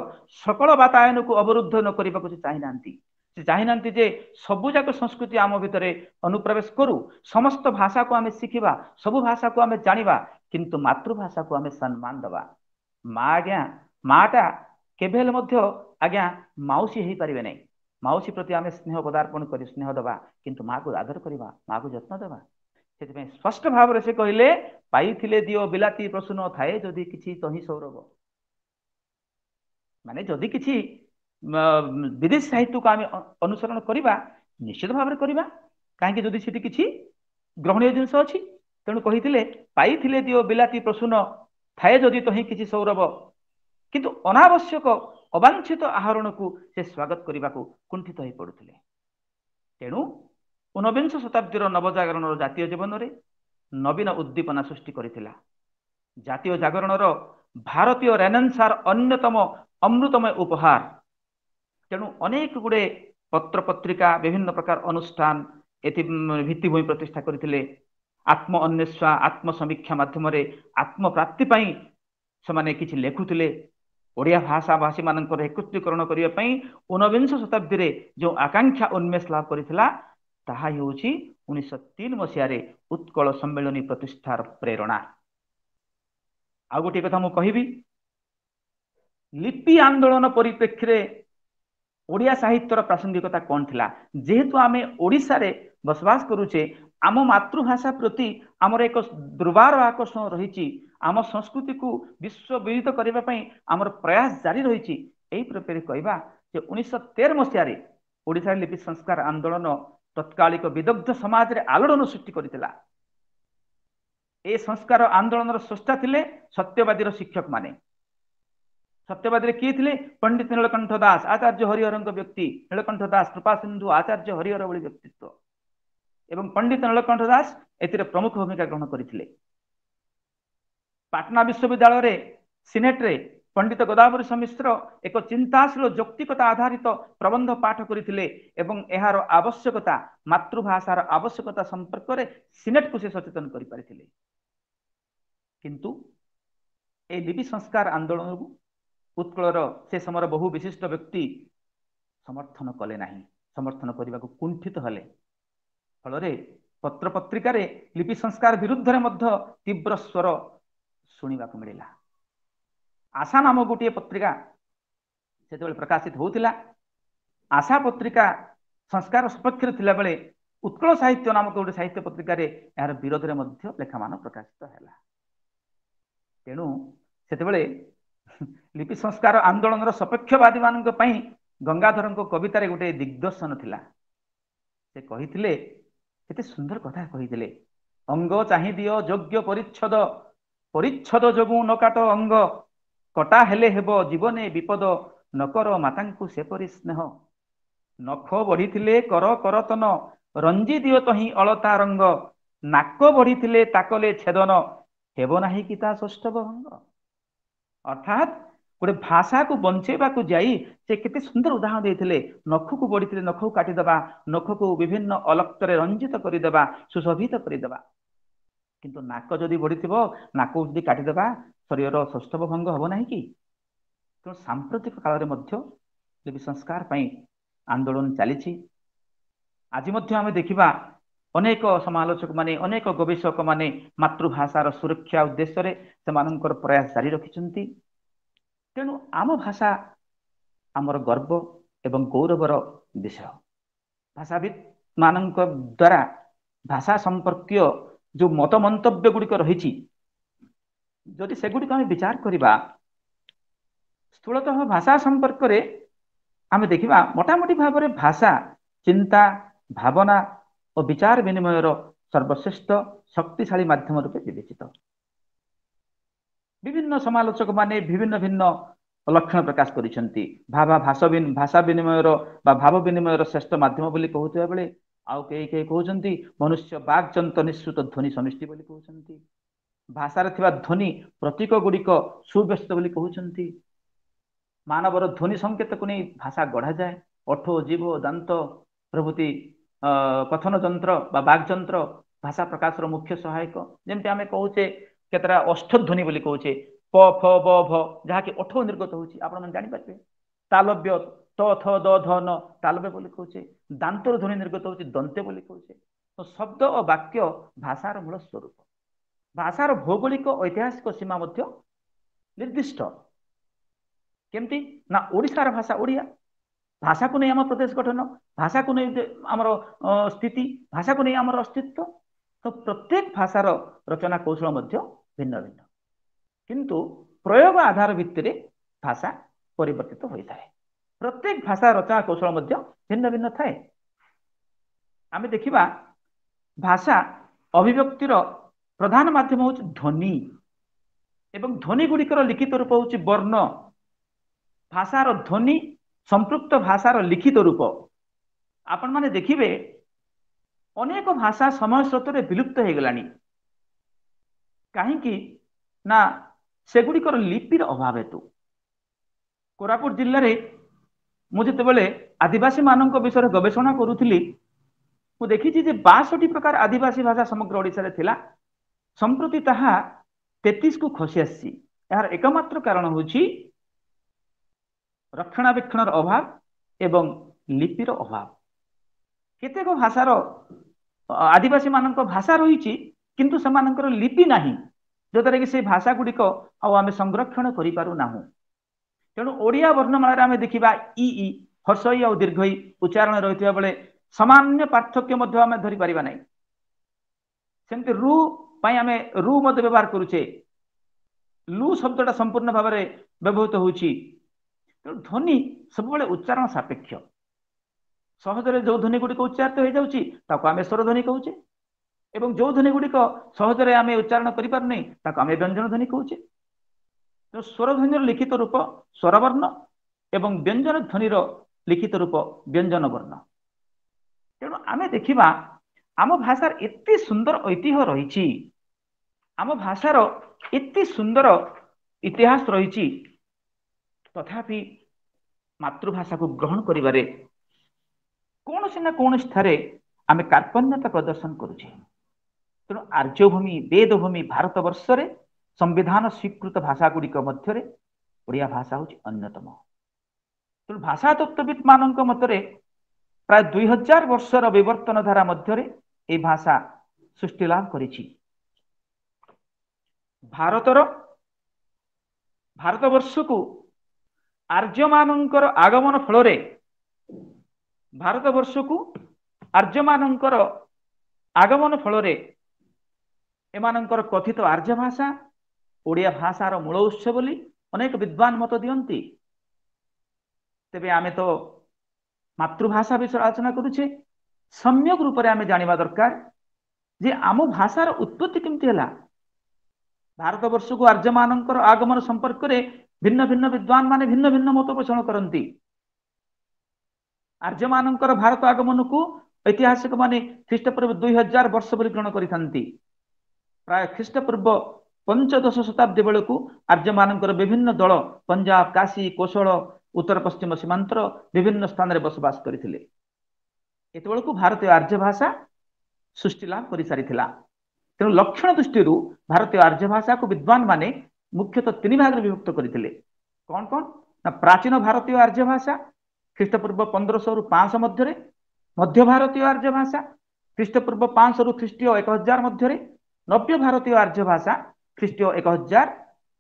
सकल वातायन को अवरुद्ध न करने को से चाहना जे सबु जाक संस्कृति आम भितर अनुप्रवेश करू समस्त भाषा को आमे शिखिबा सबु भाषा को आमे जानिबा किंतु मातृभाषा को आमे सम्मान दबा। माँ आज्ञा माटा केबेल मध्य आज्ञा माउसी हो पारे नहीं। माउसी प्रति आमे स्नेह पदार्पण कर स्नेह दबा किंतु माँ को आदर करवा माँ को जत्न देवा। से स्पष्ट भाव से कहले पाइथिले दियो बिलाती प्रसून थाए जदि किछि तहि सौरभ माने जदि किछि विदेश साहित्य को आम अनुसरण करवा निश्चित भाव में करवा कहीं जदि सेठी किछि ग्रहणीय जिनस अच्छी तेणु कही पाइथिले दियो बिलाती प्रसून थाए जदि तहि किछि सौरभ किंतु अनावश्यक अवांछित आहरण को से स्वागत करने को कुंठित हो पड़ुथिले। तेणु 19 शताब्दीर नवजागरण जातीय जीवन में नवीन उद्दीपना सृष्टि करथिला। जातीय जागरणर भारतीय रेनेसांर अन्यतम अमृतमय उपहार। तेणु अनेक गुड़े पत्र पत्रिका विभिन्न प्रकार अनुष्ठान एथि भित्तिभूमि प्रतिष्ठा करथिले। आत्म अन्वेषा आत्म समीक्षा माध्यम आत्मप्राप्ति से किछि लेखुथिले। ओडिया भाषा भाषी मानकर एकत्रीकरण करने 19 शताब्दी रे जो आकांक्षा उन्मेष लाभ करथिला ताहा हेउछि 1903 मसीह उत्कल सम्मेलनी प्रतिष्ठार प्रेरणा। आ गोटे कथा मु कहिबी लिपि आंदोलन परिप्रेक्षी ओडिया साहित्यर प्रासंगिकता कौन थिला। जेहेतु आमे ओडिशा रे बसवास करूचे आम मातृभाषा प्रति आमर एक दुर्बार आकर्षण रही आम संस्कृति को विश्व विदित करने आमर प्रयास जारी रही। यही प्रकार कहवा 1913 मसीह ओडिशा लिपि संस्कार आंदोलन तत्कालिक विदग्ध समाज रे आलोड़न सृष्टि करथिला। ए संस्कार आंदोलन स्रष्टा थिले सत्यवादी शिक्षक माने। सत्यवादी किए थे पंडित नीलकंठ दास आचार्य हरिहर व्यक्ति नीलकंठ दास कृपा सिंधु आचार्य हरिहर भली व्यक्तित्व एवं पंडित नीलकंठ दास एतिर प्रमुख भूमिका ग्रहण करथिले। पाटना विश्वविद्यालय रे सिनेट रे पंडित गोदावरी मिश्र एक चिंताशील यौक्तिकता आधारित प्रबंध पाठ करथिले एवं एहार आवश्यकता मातृभाषार आवश्यकता संपर्क में सिनेट को से सचेतन कर पारिथिले। किंतु ए लिपि संस्कार आंदोलन को उत्कलर से समय बहु विशिष्ट व्यक्ति समर्थन कले नहीं समर्थन करने को कुंठित हेले। फल पत्र पत्रिका लिपि संस्कार विरुद्ध रे मध्य तीव्र स्वर शुणा मिला। आशा नाम गोटे पत्रिका से प्रकाशित होता। आशा पत्रिका संस्कार सपक्ष थिला बेले उत्कल साहित्य नामक गोटे साहित्य पत्रिका यार विरोध में लेखामान प्रकाशित है। तेणु से लिपि संस्कार आंदोलन सपक्षवादी मान गंगाधर कवितार गोटे दिग्दर्शन थिला। से कही एते सुंदर कथा कही अंग चाहि दियो योग्य परिच्छद परिच्छद जोगु न काट अंग कटा हेले हेब जीवने विपद नकर मातांकु सेपरि स्नेह नख बढ़ी कर करतन रंजी दियो तही अलता रंग नाक बढ़ी ताकले छेदन हेब नाही कि ता सौष्ठव भंग। अर्थात गोटे भाषा को बंचेबा को जाई से केते सुंदर उदाहरण देथिले। नख को बढ़ी नख को काटिदेबा नख को विभिन्न अलक्तरे रंजित करदेबा सुशोभित करदेबा किंतु नाक जदि बढ़ी नाक जदि काटिदेबा शरीर सौष्ठव भंग हम ना कि। तो सांप्रतिक काल में लिपि संस्कार आंदोलन चली। आज आम देखा अनेक समालोचक माने अनेक गवेषक माने मातृभाषार सुरक्षा उद्देश्य से प्रयास जारी रखिंट। तेणु आम भाषा आमर गर्व एवं गौरवर विषय। भाषाविद मान द्वारा भाषा संपर्कीय जो मत मंतव्य गुड़िक रही जदि सेगुड़िक आम विचार करवा स्थूलतः भाषा संपर्क में आम देखा मोटामोटी भाव में भाषा चिंता भावना और विचार विनिमयर सर्वश्रेष्ठ शक्तिशाली माध्यम रूपे विवेचित। विभिन्न समालोचक माने भिन्न भिन्न ଲକ୍ଷଣ ପ୍ରକାଶ କରିଛନ୍ତି। ଭାଷା ବିନିମୟର ବା ଭାବ ବିନିମୟର ଶ୍ରେଷ୍ଠ ମାଧ୍ୟମ ବୋଲି କହୁଥିବା ବେଳେ ଆଉ କେହି କେହି କହୁଛନ୍ତି ମନୁଷ୍ୟ ବାକ୍ଯନ୍ତ ନିଃସୃତ ଧ୍ୱନି ସମିଷ୍ଟି ବୋଲି କହୁଛନ୍ତି। ଭାଷାରେ ଥିବା ଧ୍ୱନି ପ୍ରତୀକ ଗୁଡ଼ିକ ସୁବ୍ୟସ୍ତ ବୋଲି କହୁଛନ୍ତି। ମାନବର ଧ୍ୱନି ସଂକେତକୁ ନେଇ ଭାଷା ଗଢ଼ାଯାଏ। ଓଠ, ଜିଭ, ଦାନ୍ତ ପ୍ରଭୃତି କଥନ ଯନ୍ତ୍ର ବା ବାକ୍ଯନ୍ତ୍ର ଭାଷା ପ୍ରକାଶର ମୁଖ୍ୟ ସହାୟକ। ଯେମିତି ଆମେ କହୁଛେ କେତେଟା ଅଷ୍ଟଧ୍ୱନି ବୋଲି କହୁଛେ, ପ, ଫ, ବ, ଭ, ଯାହାକି ଓଠ ନିର୍ଗତ ହେଉଛି, ଆପଣମାନେ ଜାଣିପାରିବେ। ତାଲବ୍ୟ ତ, ଥ, ଦ, ଧ, ନ ତାଲବ୍ୟ ବୋଲି କହୁଛେ। ଦାନ୍ତର ଧ୍ୱନି ନିର୍ଗତ ହେଉଛି ଦନ୍ତେ ବୋଲି କହୁଛେ। ତ ଶବ୍ଦ ଓ ବାକ୍ୟ ଭାଷାର ମୂଳ ସ୍ୱରୂପ। ଭାଷାର ଭୌଗୋଳିକ ଐତିହାସିକ ସୀମା ମଧ୍ୟ ନିର୍ଦ୍ଦିଷ୍ଟ। କେମିତି ନା ଓଡ଼ିଶାର ଭାଷା ଓଡ଼ିଆ, ଭାଷାକୁ ନେଇ ଆମ ପ୍ରଦେଶ ଗଠନ, ଭାଷାକୁ ନେଇ ଆମର ସ୍ଥିତି, ଭାଷାକୁ ନେଇ ଆମର ଅସ୍ତିତ୍ୱ। ତ ପ୍ରତ୍ୟେକ ଭାଷାର ରଚନା କୌଶଳ ମଧ୍ୟ ଭିନ୍ନ ଭିନ୍ନ, କିନ୍ତୁ ପ୍ରୟୋଗ ଆଧାର ଭିତ୍ତିରେ ଭାଷା ପରିବର୍ତ୍ତିତ ହୋଇଥାଏ। ପ୍ରତ୍ୟେକ ଭାଷା ରଚନା କୌଶଳ ମଧ୍ୟ ଭିନ୍ନ ଭିନ୍ନ ଥାଏ। ଆମେ ଦେଖିବା ଭାଷା ଅଭିବ୍ୟକ୍ତିର ପ୍ରଧାନ ମାଧ୍ୟମ ହେଉଛି ଧ୍ୱନି ଏବଂ ଧ୍ୱନି ଗୁଡ଼ିକର ଲିଖିତ ରୂପ ହେଉଛି ବର୍ଣ୍ଣ। ଭାଷାର ଧ୍ୱନି ସମ୍ପୃକ୍ତ ଭାଷାର ଲିଖିତ ରୂପ। ଆପଣମାନେ ଦେଖିବେ ଅନେକ ଭାଷା ସମୟ ସ୍ରୋତରେ ବିଲୁପ୍ତ ହୋଇଗଲାଣି। କାହିଁକି ନା ସେଗୁଡ଼ିକର ଲିପିର ଅଭାବ ହେତୁ। କୋରାପୁଟ ଜିଲ୍ଲାରେ ମୁଁ ଯେତେବେଳେ ଆଦିବାସୀ ମାନଙ୍କ ବିଷୟରେ ଗବେଷଣା କରୁଥିଲି, ମୁଁ ଦେଖିଛି ଯେ 62 ପ୍ରକାର ଆଦିବାସୀ ଭାଷା ସମଗ୍ର ଓଡ଼ିଶାରେ ଥିଲା। ସମ୍ପ୍ରତି ତାହା 33କୁ ଖସି ଆସିଛି। ଏହାର ଏକମାତ୍ର କାରଣ ହେଉଛି ରକ୍ଷଣାବେକ୍ଷଣର ଅଭାବ ଏବଂ ଲିପିର ଅଭାବ। କେତେକ ଭାଷାର ଆଦିବାସୀ ମାନଙ୍କ ଭାଷା ରହିଛି, କିନ୍ତୁ ସେମାନଙ୍କର ଲିପି ନାହିଁ, ଯଦ୍ୱାରା କି ସେ ଭାଷା ଗୁଡ଼ିକ ଆଉ ଆମେ ସଂରକ୍ଷଣ କରିପାରୁନାହୁଁ। ତେଣୁ ଓଡ଼ିଆ ବର୍ଣ୍ଣମାଳାରେ ଆମେ ଦେଖିବା ଇ ଇ ହର୍ଷଇ ଆଉ ଦୀର୍ଘଇ ଉଚ୍ଚାରଣ ରହିଥିବା ବେଳେ ସାମାନ୍ୟ ପାର୍ଥକ୍ୟ ମଧ୍ୟ ଆମେ ଧରିପାରିବା ନାହିଁ। ସେମିତି ରୁ ପାଇଁ ଆମେ ରୁ ମଧ୍ୟ ବ୍ୟବହାର କରୁଛେ, ଲୁ ଶବ୍ଦଟା ସମ୍ପୂର୍ଣ୍ଣ ଭାବରେ ବ୍ୟବହୃତ ହେଉଛି। ତେଣୁ ଧ୍ୱନି ସବୁବେଳେ ଉଚ୍ଚାରଣ ସାପେକ୍ଷ। ସହଜରେ ଯେଉଁ ଧ୍ୱନି ଗୁଡ଼ିକ ଉଚ୍ଚାରିତ ହୋଇଯାଉଛି ତାକୁ ଆମେ ସ୍ୱର ଧ୍ୱନି କହୁଛେ, ଏବଂ ଯେଉଁ ଧ୍ୱନି ଗୁଡ଼ିକ ସହଜରେ ଆମେ ଉଚ୍ଚାରଣ କରିପାରୁନି ତାକୁ ଆମେ ବ୍ୟଞ୍ଜନ ଧ୍ୱନି କହୁଛେ। ତେଣୁ ସ୍ୱର ଧ୍ୱନିର ଲିଖିତ ରୂପ ସ୍ୱରବର୍ଣ୍ଣ ଏବଂ ବ୍ୟଞ୍ଜନ ଧ୍ୱନିର ଲିଖିତ ରୂପ ବ୍ୟଞ୍ଜନ ବର୍ଣ୍ଣ। ତେଣୁ ଆମେ ଦେଖିବା ଆମ ଭାଷାର ଏତେ ସୁନ୍ଦର ଐତିହ୍ୟ ରହିଛି, ଆମ ଭାଷାର ଏତେ ସୁନ୍ଦର ଇତିହାସ ରହିଛି, ତଥାପି ମାତୃଭାଷାକୁ ଗ୍ରହଣ କରିବାରେ କୌଣସି ନା କୌଣସି ଠାରେ ଆମେ କାର୍ପଣ୍ୟତା ପ୍ରଦର୍ଶନ କରୁଛେ। ତେଣୁ ଆର୍ଯ୍ୟଭୂମି ବେଦଭୂମି ଭାରତବର୍ଷରେ ସମ୍ବିଧାନ ସ୍ୱୀକୃତ ଭାଷା ଗୁଡ଼ିକ ମଧ୍ୟରେ ଓଡ଼ିଆ ଭାଷା ହେଉଛି ଅନ୍ୟତମ। ତେଣୁ ଭାଷା ତତ୍ତ୍ୱବିତ୍ ମାନଙ୍କ ମତରେ ପ୍ରାୟ 2000 ବର୍ଷର ବିବର୍ତ୍ତନ ଧାରା ମଧ୍ୟରେ ଏହି ଭାଷା ସୃଷ୍ଟି ଲାଭ କରିଛି। ଭାରତବର୍ଷକୁ ଆର୍ଯ୍ୟମାନଙ୍କର ଆଗମନ ଫଳରେ ଏମାନଙ୍କର କଥିତ ଆର୍ଯ୍ୟ ଭାଷା ଓଡ଼ିଆ ଭାଷାର ମୂଳ ଉତ୍ସ ବୋଲି ଅନେକ ବିଦ୍ୱାନ ମତ ଦିଅନ୍ତି। ତେବେ ଆମେ ତ ମାତୃଭାଷା ବିଷୟରେ ଆଲୋଚନା କରୁଛେ, ସମ୍ୟକ ରୂପରେ ଆମେ ଜାଣିବା ଦରକାର ଯେ ଆମ ଭାଷାର ଉତ୍ପତ୍ତି କେମିତି ହେଲା। ଭାରତବର୍ଷକୁ ଆର୍ଯ୍ୟମାନଙ୍କର ଆଗମନ ସମ୍ପର୍କରେ ଭିନ୍ନ ଭିନ୍ନ ବିଦ୍ୱାନ ମାନେ ଭିନ୍ନ ଭିନ୍ନ ମତ ପୋଷଣ କରନ୍ତି। ଆର୍ଯ୍ୟମାନଙ୍କର ଭାରତ ଆଗମନକୁ ଐତିହାସିକ ମାନେ ଖ୍ରୀଷ୍ଟପୂର୍ବ 2000 ବର୍ଷ ବୋଲି ଗ୍ରହଣ କରିଥାନ୍ତି। ପ୍ରାୟ ଖ୍ରୀଷ୍ଟପୂର୍ବ 15ଦଶ ଶତାବ୍ଦୀ ବେଳକୁ ଆର୍ଯ୍ୟମାନଙ୍କର ବିଭିନ୍ନ ଦଳ ପଞ୍ଜାବ, କାଶୀ, କୋଶଳ, ଉତ୍ତର ପଶ୍ଚିମ ସୀମାନ୍ତର ବିଭିନ୍ନ ସ୍ଥାନରେ ବସବାସ କରିଥିଲେ। ଏତେବେଳକୁ ଭାରତୀୟ ଆର୍ଯ୍ୟ ଭାଷା ସୃଷ୍ଟି ଲାଭ କରିସାରିଥିଲା। ତେଣୁ ଲକ୍ଷଣ ଦୃଷ୍ଟିରୁ ଭାରତୀୟ ଆର୍ଯ୍ୟ ଭାଷାକୁ ବିଦ୍ୱାନ ମାନେ ମୁଖ୍ୟତଃ 3 ଭାଗରେ ବିଭକ୍ତ କରିଥିଲେ। କଣ କଣ ନା ପ୍ରାଚୀନ ଭାରତୀୟ ଆର୍ଯ୍ୟ ଭାଷା ଖ୍ରୀଷ୍ଟପୂର୍ବ 1500 ରୁ 500 ମଧ୍ୟରେ, ମଧ୍ୟ ଭାରତୀୟ ଆର୍ଯ୍ୟ ଭାଷା ଖ୍ରୀଷ୍ଟପୂର୍ବ 500 ରୁ ଖ୍ରୀଷ୍ଟୀୟ 1000 ମଧ୍ୟରେ, ନବ୍ୟ ଭାରତୀୟ ଆର୍ଯ୍ୟ ଭାଷା ଖ୍ରୀଷ୍ଟୀୟ 1000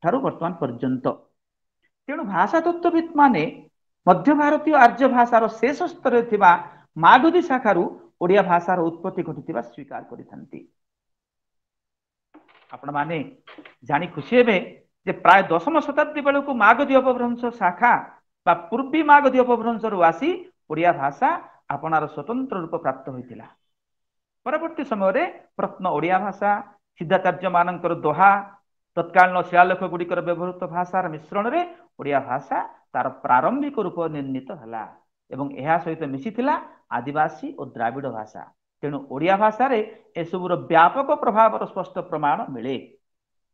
ଠାରୁ ବର୍ତ୍ତମାନ ପର୍ଯ୍ୟନ୍ତ। ତେଣୁ ଭାଷା ତତ୍ତ୍ୱବିତ୍ ମାନେ ମଧ୍ୟ ଭାରତୀୟ ଆର୍ଯ୍ୟ ଭାଷାର ଶେଷ ସ୍ତରରେ ଥିବା ମାଗଧୀ ଶାଖାରୁ ଓଡ଼ିଆ ଭାଷାର ଉତ୍ପତ୍ତି ଘଟିଥିବା ସ୍ୱୀକାର କରିଥାନ୍ତି। ଆପଣମାନେ ଜାଣି ଖୁସି ହେବେ ଯେ ପ୍ରାୟ 10ମ ଶତାବ୍ଦୀ ବେଳକୁ ମାଗଧୀ ଅପଭ୍ରଂଶ ଶାଖା ବା ପୂର୍ବୀ ମାଗଧୀ ଅପଭ୍ରଂଶରୁ ଆସି ଓଡ଼ିଆ ଭାଷା ଆପଣାର ସ୍ୱତନ୍ତ୍ର ରୂପ ପ୍ରାପ୍ତ ହୋଇଥିଲା। ପରବର୍ତ୍ତୀ ସମୟରେ ପ୍ରତ୍ନ ଓଡ଼ିଆ ଭାଷା, ସିଦ୍ଧାଚାର୍ଯ୍ୟ ମାନଙ୍କର ଦୋହା, तत्कालीन शिलालेख गुड़िकर व्यवहृत भाषार मिश्रण में ओडिया भाषा तार प्रारंभिक रूप निर्णीत है एवं यह सहित मिशीथिला आदिवासी और द्राविड़ भाषा। तेणु ओडिया भाषा एसबूर व्यापक प्रभाव स्पष्ट प्रमाण मिले।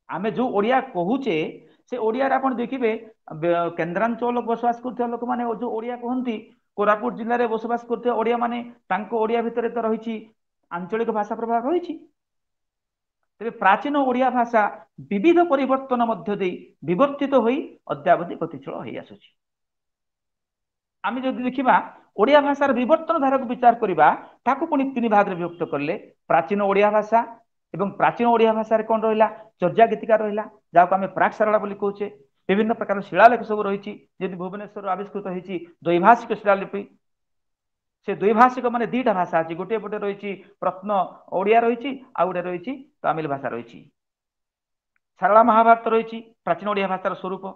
आमे जो ओडिया कहूचे से ओडिया आप देखिए केन्द्रांचल बसवास कर लोक मैंने जो ओडिया कहती कोरापुट जिले में बसवास कर ओडिया माने ओडिया भितर तो रही आंचलिक भाषा प्रभाव रही। तेरे प्राचीन ओडिया भाषा विविध परिवर्तन मध्य दे विवर्तित होई अद्यावधि गतिशील हो आसुछि। आमे जदि देखिबा ओडिया भाषार विवर्तन धारा को विचार करिबा ताकू पुनी तीन भाग रे विभक्त करले प्राचीन ओडिया भाषा एवं प्राचीन ओडिया भाषा रे कोन रहिला चर्या गीतिका रहिला जाको आमे प्राक सारला बोली कहूचे। विभिन्न प्रकार शिलालेख सब रही जदि भुवनेश्वर आविष्कृत होईछि द्वैभाषिक शिलालिपि से द्वैभाषिक माने दुईटा भाषा अछि गोटे पटे रही प्रश्न ओडिया रही आउ गोटे रही तमिल भाषा रही। सारला महाभारत रही प्राचीन ओडिया भाषार स्वरूप।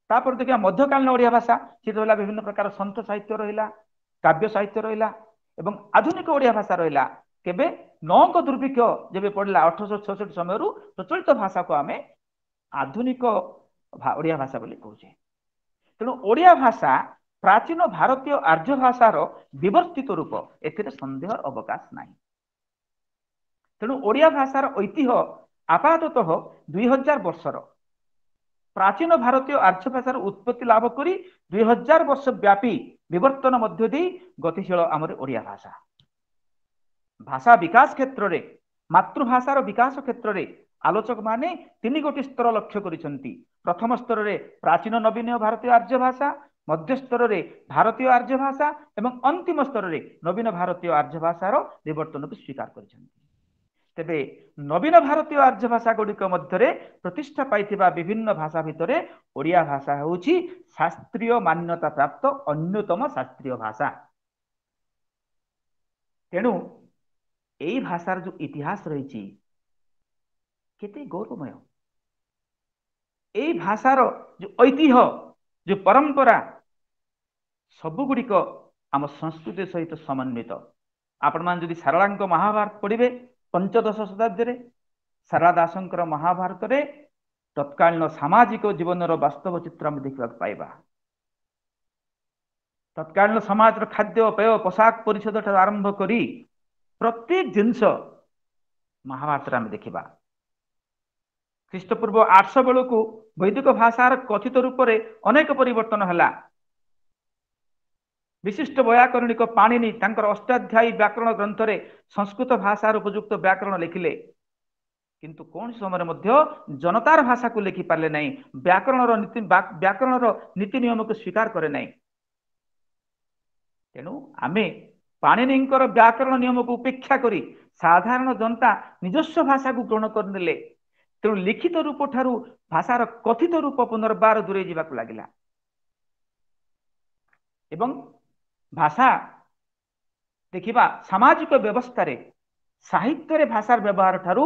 तापर देखिए मध्यकालीन ओडिया भाषा सी रहा विभिन्न प्रकार संत साहित्य रहा काव्य साहित्य रहा एवं आधुनिक ओडिया भाषा रहा केबे नौक दुर्भिक्ष जब पड़ा 1866 समय प्रचलित भाषा को आम आधुनिक ओडिया भाषा बोली कहूचे। तेणु ओडिया भाषा प्राचीन भारतीय आर्य भाषार विवर्तित रूप एथिरे संदेह अवकाश नहीं। तेणु ओडिया भाषार ऐतिह्य आपाततः 2000 वर्षर प्राचीन भारतीय आर्य भाषार उत्पत्ति लाभ करी 2000 वर्ष व्यापी विवर्तन मध्य दे गतिशील आमर ओडिया भाषा। भाषा विकास क्षेत्र में मातृभाषार विकास क्षेत्र में आलोचक माने 3 गोटी स्तर लक्ष्य करिसेंती। प्रथम स्तर में प्राचीन नवीन भारतीय आर्य भाषा, मध्य स्तर में भारतीय आर्य भाषा एवं अंतिम स्तर में नवीन भारतीय आर्य भाषार विवर्तन को स्वीकार करिसेंती। तेबे नवीन भारतीय आर्य भाषा गुड़िक मध्य प्रतिष्ठा पाइथिबा विभिन्न भाषा भितर ओडिया भाषा होउछि शास्त्रीय मान्यता प्राप्त अन्यतम शास्त्रीय भाषा। तेणु यही भाषार जो इतिहास रही केते गौरवमय। यही भाषार जो ऐतिह्य जो परंपरा सबुगुड़िक आम संस्कृति सहित समन्वित। आपण मान जदि सारला महाभारत पढ़िबे 15 शताब्दी रे सारला दासंकर महाभारत रे तत्कालीन सामाजिक जीवन वास्तव चित्र आम देखा पाइबा। तत्कालीन समाज खाद्य पेय पोशाक परिच्छेद ठार आरंभ करी प्रत्येक जिनस महाभारत आम देखा। ख्रीष्टपूर्व 800 बेलू को वैदिक भाषार कथित रूप से अनेक परिवर्तन है। विशिष्ट व्याकरणिक पाणिनि तांकर अष्टाध्यायी व्याकरण ग्रंथ रे संस्कृत भाषार उपयुक्त व्याकरण लिखिले किंतु कौन समय मध्य जनतार भाषा को लिखि पारले नहीं। व्याकरण नीति नियम को स्वीकार करे नहीं। तेणु आमे पाणिनिंकर व्याकरण नियम को उपेक्षा करी साधारण जनता निजस्व भाषा को ग्रहण करनेले। तेणु लिखित रूप ठारू भाषार कथित रूप पुनर्बार दूरे जावाक लागिला एवं भाषा देखिबा सामाजिक व्यवस्था रे साहित्य रे भाषार व्यवहार ठारू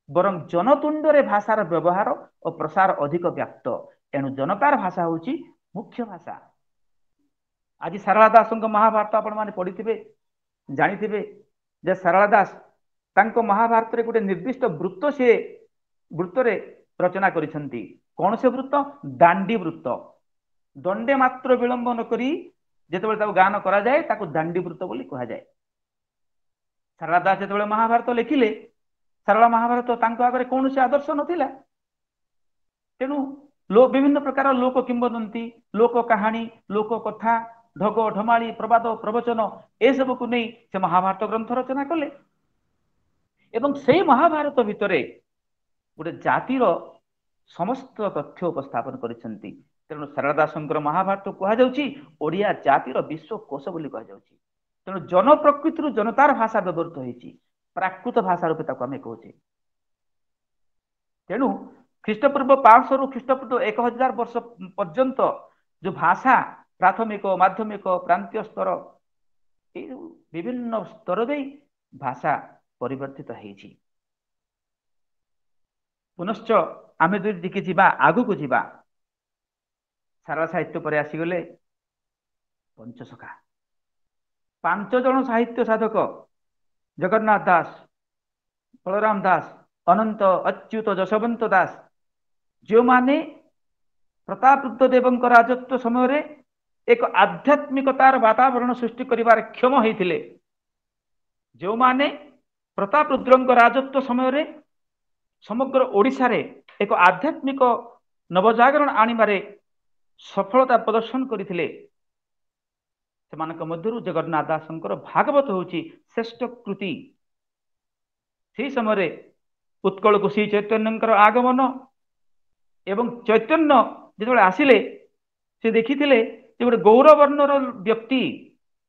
बरं जनतुंड रे भाषार व्यवहार और प्रसार अधिक व्याप्त। एणु जनतार भाषा होची मुख्य भाषा। आज सारला दास महाभारत आपण माने पढ़िथिबे जानिथिबे जे सारला दास तांको महाभारत रे गोटे निर्दिष्ट वृत्त से वृत्त रे रचना करिसेंती। कौन से वृत्त? दांडी वृत्त। दंडे मात्र विलंब न करी जेतेबेले ताको गान करा जाए ताको दांडी वृत्त बोली कहा जाए। सारला दास जेतेबेले महाभारत लिखिले सारला महाभारत तांको आगरे कौन से आदर्श नथिला। तेणु विभिन्न प्रकार लोक किंवदंती लोक कहानी लोक कथा ढग ढमाली प्रवाद प्रवचन ए सब को नहीं से महाभारत ग्रंथ रचना कले एवं से महाभारत भितरे गोटे जातिर समस्त तथ्य उपस्थापन करिसेंती। तेणु सारला दासंकर महाभारत कहा जाउची ओडिया जातिर विश्वकोश बोली कहा जाउची। तेणु जन प्रकृति जनतार भाषा व्यवहृत होईची प्राकृत भाषा रूपे ताको आमे कहूचे। तेणु ख्रीष्टपूर्व 500 रु ख्रीष्टपूर्व 1000 वर्ष पर्यंत जो भाषा प्राथमिक माध्यमिक प्रांतीय स्तर विभिन्न स्तर दे भाषा परिवर्तित होईची। पुनश्च आमे जो दिखे जीवा आगु को जीवा सारा साहित्य पर आसीगले पंचसखा 5 जन साहित्य साधक जगन्नाथ दास बलराम दास अनंत अच्युत जशवंत दास जो माने प्रतापरुद्र देवଙ୍କ राजत्व समय एक आध्यात्मिकतार वातावरण सृष्टि करिवार क्षम होइथिले, जो माने प्रतापरुद्रଙ୍କ राजत्व समय समग्र ओडिशा रे एक आध्यात्मिक नवजागरण आनिबारे सफलता प्रदर्शन करथिले, सेमानक मध्यरु जगन्नाथ दासଙ୍କର भागवत होउची श्रेष्ठ कृति। से समय उत्कल को श्री चैतन्यଙ୍କର आगमन एवं चैतन्य जो आसिले से देखिथिले जे गोटे गौरवर्णर व्यक्ति,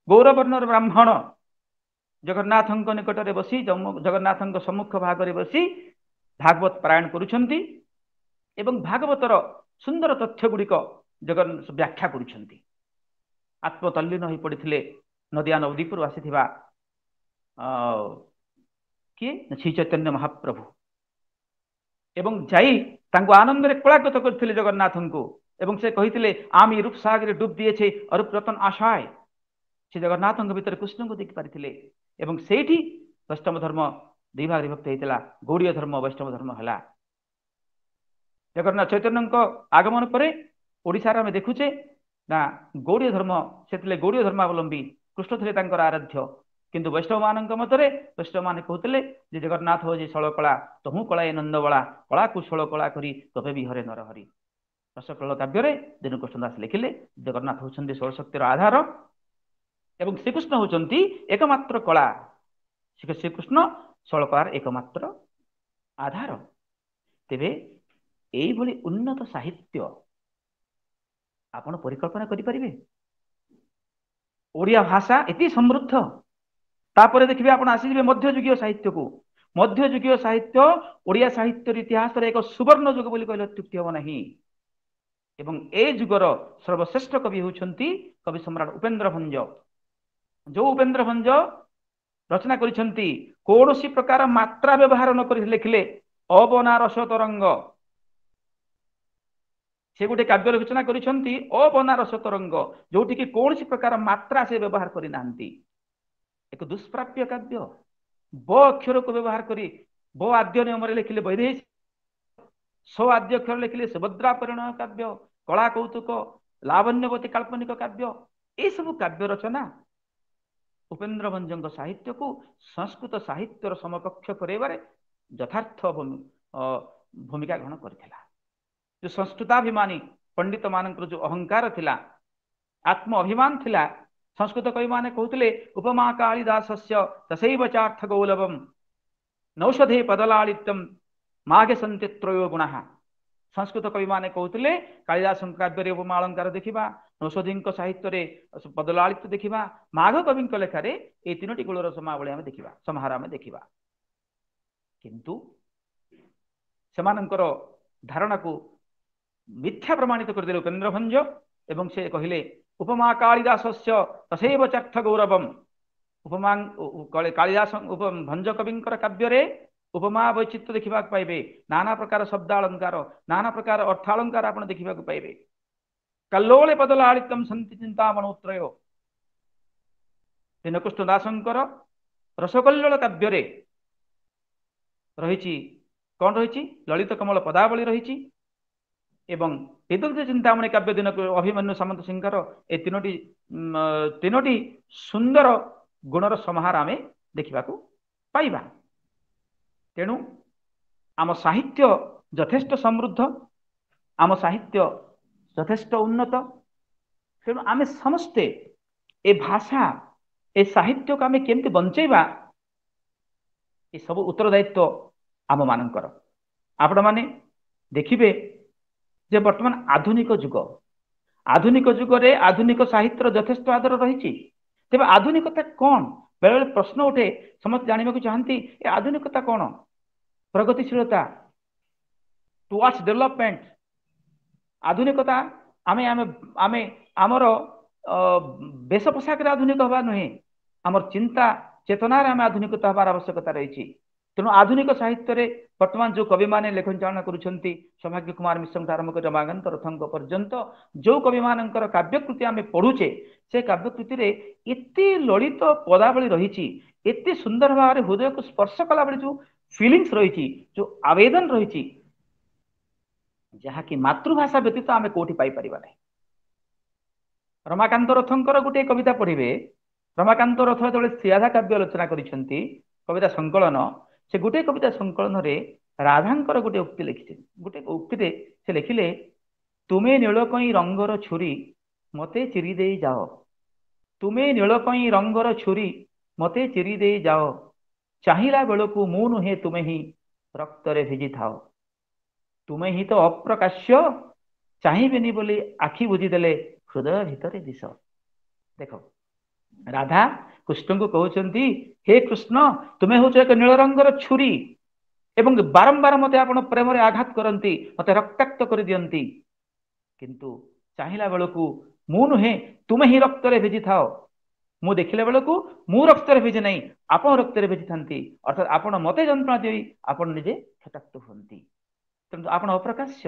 गौरवर्णर ब्राह्मण जगन्नाथଙ୍କ निकटरे बसी, जगन्नाथଙ୍କ सम्मुख भागरे बसी भागवत पारायण करुछंती एवं भागवतर सुंदर तथ्य गुड़िक जगन्नाथ व्याख्या करुछंती। आत्मतल्लीन हो पड़े नदिया नवदीपुर आसीथिबा किए श्री चैतन्य महाप्रभु एवं जाई तांको आनंद रे कलागत करथिले जगन्नाथଙ୍କୁ एवं से कहिथिले आमी रूप सागर डूब दिए अरूप रतन आशाय। से जगन्नाथଙ୍କ भितर कृष्ण को देखि पारिथिले एवं सेठी वैष्णव धर्म दुई भाग विभक्त होइतिला, गौड़ीय धर्म वैष्णव धर्म हला। जगन्नाथ चैतन्यଙ୍କ आगमन परे ओडिसा रे हम देखुचे ना गौड़ीय धर्म, सेतिले गौड़ीय धर्मावलंबी कृष्ण थिले तांकर आराध्य, किंतु वैष्णव मानक मतरे वैष्णव माने कहते जे जगन्नाथ हो जे षोलकला तहु कलाए नंदबला कला कुशल कला करी तबे भी हरे नरहरि। रसकल काव्य दीनकृष्ण दास लिखिले जगन्नाथ होउछन्ति षोल शक्तिर आधार एवं श्रीकृष्ण होउछन्ति एकमात्र कला, श्रीकृष्ण षोलकलार एकमात्र आधार। तेबे एई भली उन्नत साहित्य आपण परिकल्पना करि परिबे? ओडिया भाषा एति समृद्ध, तापर देखिए आप आसीबे मध्ययुगीय साहित्य को। मध्ययुगीय साहित्य ओडिया साहित्य इतिहास एक सुवर्ण युग बोली कहले अत्युक्ति हम नहीं। एवं ए युगर सर्वश्रेष्ठ कवि होउछन्ति कवि सम्राट उपेन्द्र भंज। जो उपेन्द्र भंज रचना करिछन्ति कोनोसी प्रकार मात्रा व्यवहार न करि लिखिले अबनारस तरंग। से गोटे काव्य रचना करिछन्ति अबनारस तरंग, जोठी कि कोनोसी प्रकार मात्रा से व्यवहार करि नांती। एक दुष्प्राप्य काव्य, ब अक्षर को व्यवहार करी ब आद्य नियम लिखिले वैदेही, सो आद्य अक्षर लिखिले सुभद्रा परिणय काव्य, कला कौतुक, लावण्यवती काल्पनिक काव्य, ये सब काव्य रचना उपेन्द्र भंजଙ୍କ साहित्य को संस्कृत साहित्यर समकक्ष कराइबारे यथार्थ भूमिका ग्रहण करथिला। जो संस्कृताभिमानी पंडित मानकर जो अहंकार थिला, आत्म अभिमान थिला, संस्कृत कवि माने कहते उपमा कालिदासस्य तसैव चार्थ गौलभम नौषधे पदलालित्यम माघे सन्ति त्रयो गुणाः। संस्कृत कवि माने कहते कालिदास काव्य उपमा अलंकार देखा, नौषधी साहित्य पदलालित्य देखा, माघ कवि लेखार ये तीनोटी गुणर समावली आम देखा, समाहार आम देखा। किंतु सेमानंकर धारणा को मिथ्या प्रमाणित करदे उपेन्द्र भंज एवं से कहले उपमा कालिदासस्य तथैव चार्थ गौरवम। उपमा कालिदास भंज कविंकर काव्य उपमा वैचित्र्य देखा पाइबे, नाना प्रकार शब्द अलंकार, नाना प्रकार अर्थालंकार आप देखा पाइबे। कल्लोले पदलालित्यम सन्ति चिंतामणोत्रयो। दीनकृष्ण दासंकर रसकल्लोल काव्य रही कौन रही ललित कमल पदावली रही एवं वेदव्य चिंतामणि काव्य दिन अभिमन्यु सामंत सिंहर ए तीनोटी सुंदर गुणर समाहार आमे देखा पाइबा। तेणु आम साहित्य यथेष्ट समृद्ध, आम साहित्य यथेष्ट उन्नत। तेणु आमे समस्ते ए भाषा ए साहित्य को आमे केमती बंचेबा ये सब उत्तरदायित्व आम मानकर। आपण माने देखिबे जे वर्तमान आधुनिक जुग, आधुनिक जुगरे आधुनिक साहित्य यथेष्ट आदर रही। तेज आधुनिकता कौन बेले बेले प्रश्न उठे, समस्त जानवा चाहती ए आधुनिकता कौन? प्रगतिशीलता, टुवर्ड्स डेवलपमेंट। आधुनिकता आमे आमे आमे आमर बेश पोशाक आधुनिक हवा नुहे, आमर चिंता चेतनार आम आधुनिकता हबार आवश्यकता रही। तेणु आधुनिक साहित्य वर्तमान जो कवि माने लेखन चालना करुछंती सौभाग्य कुमार मिश्र आरंभ कर रमाकांत रथंक पर्यंत जो कवि मानकर काव्यकृति आम पढ़ुचे से काव्यकृति एते ललित पदावली रही, एते सुंदर भाव में हृदय को स्पर्श कला जो फिलिंग्स रही, जो आवेदन रही, ଯାହାକି ମାତୃଭାଷା ବ୍ୟତୀତ ଆମେ କୋଉଠି ପାଇପାରିବା ନାହିଁ। ରମାକାନ୍ତ ରଥଙ୍କର ଗୋଟିଏ କବିତା ପଢିବେ। ରମାକାନ୍ତ ରଥ ଯେତେବେଳେ ସିଆଧା କାବ୍ୟ ରଚନା କରିଛନ୍ତି କବିତା ସଂକଳନ, ସେ ଗୋଟିଏ କବିତା ସଂକଳନରେ ରାଧାଙ୍କର ଗୋଟିଏ ଉକ୍ତି ଲେଖିଛନ୍ତି। ଗୋଟିଏ ଉକ୍ତିରେ ସେ ଲେଖିଲେ, ତୁମେ ନୀଳକଇଁ ରଙ୍ଗର ଛୁରୀ ମତେ ଚିରି ଦେଇ ଯାଅ, ତୁମେ ନୀଳକଇଁ ରଙ୍ଗର ଛୁରୀ ମତେ ଚିରି ଦେଇ ଯାଅ, ଚାହିଁଲା ବେଳକୁ ମୁଁ ନୁହେଁ ତୁମେ ହିଁ ରକ୍ତରେ ଭିଜିଥାଅ, ତୁମେ ହିଁ ତ ଅପ୍ରକାଶ୍ୟ, ଚାହିଁବେନି ବୋଲି ଆଖି ବୁଝିଦେଲେ ହୃଦୟ ଭିତରେ ବିଷ। ଦେଖ, ରାଧା କୃଷ୍ଣଙ୍କୁ କହୁଛନ୍ତି, ହେ କୃଷ୍ଣ, ତୁମେ ହଉଛ ଏକ ନୀଳ ରଙ୍ଗର ଛୁରୀ ଏବଂ ବାରମ୍ବାର ମତେ ଆପଣ ପ୍ରେମରେ ଆଘାତ କରନ୍ତି, ମତେ ରକ୍ତାକ୍ତ କରିଦିଅନ୍ତି, କିନ୍ତୁ ଚାହିଁଲା ବେଳକୁ ମୁଁ ନୁହେଁ ତୁମେ ହିଁ ରକ୍ତରେ ଭିଜିଥାଅ, ମୁଁ ଦେଖିଲା ବେଳକୁ ମୁଁ ରକ୍ତରେ ଭିଜେ ନାହିଁ, ଆପଣ ରକ୍ତରେ ଭିଜିଥାନ୍ତି, ଅର୍ଥାତ୍ ଆପଣ ମତେ ଯନ୍ତ୍ରଣା ଦେଇ ଆପଣ ନିଜେ କ୍ଷତାକ୍ତ ହୁଅନ୍ତି। ତେଣୁ ଆପଣ ଅପ୍ରକାଶ୍ୟ,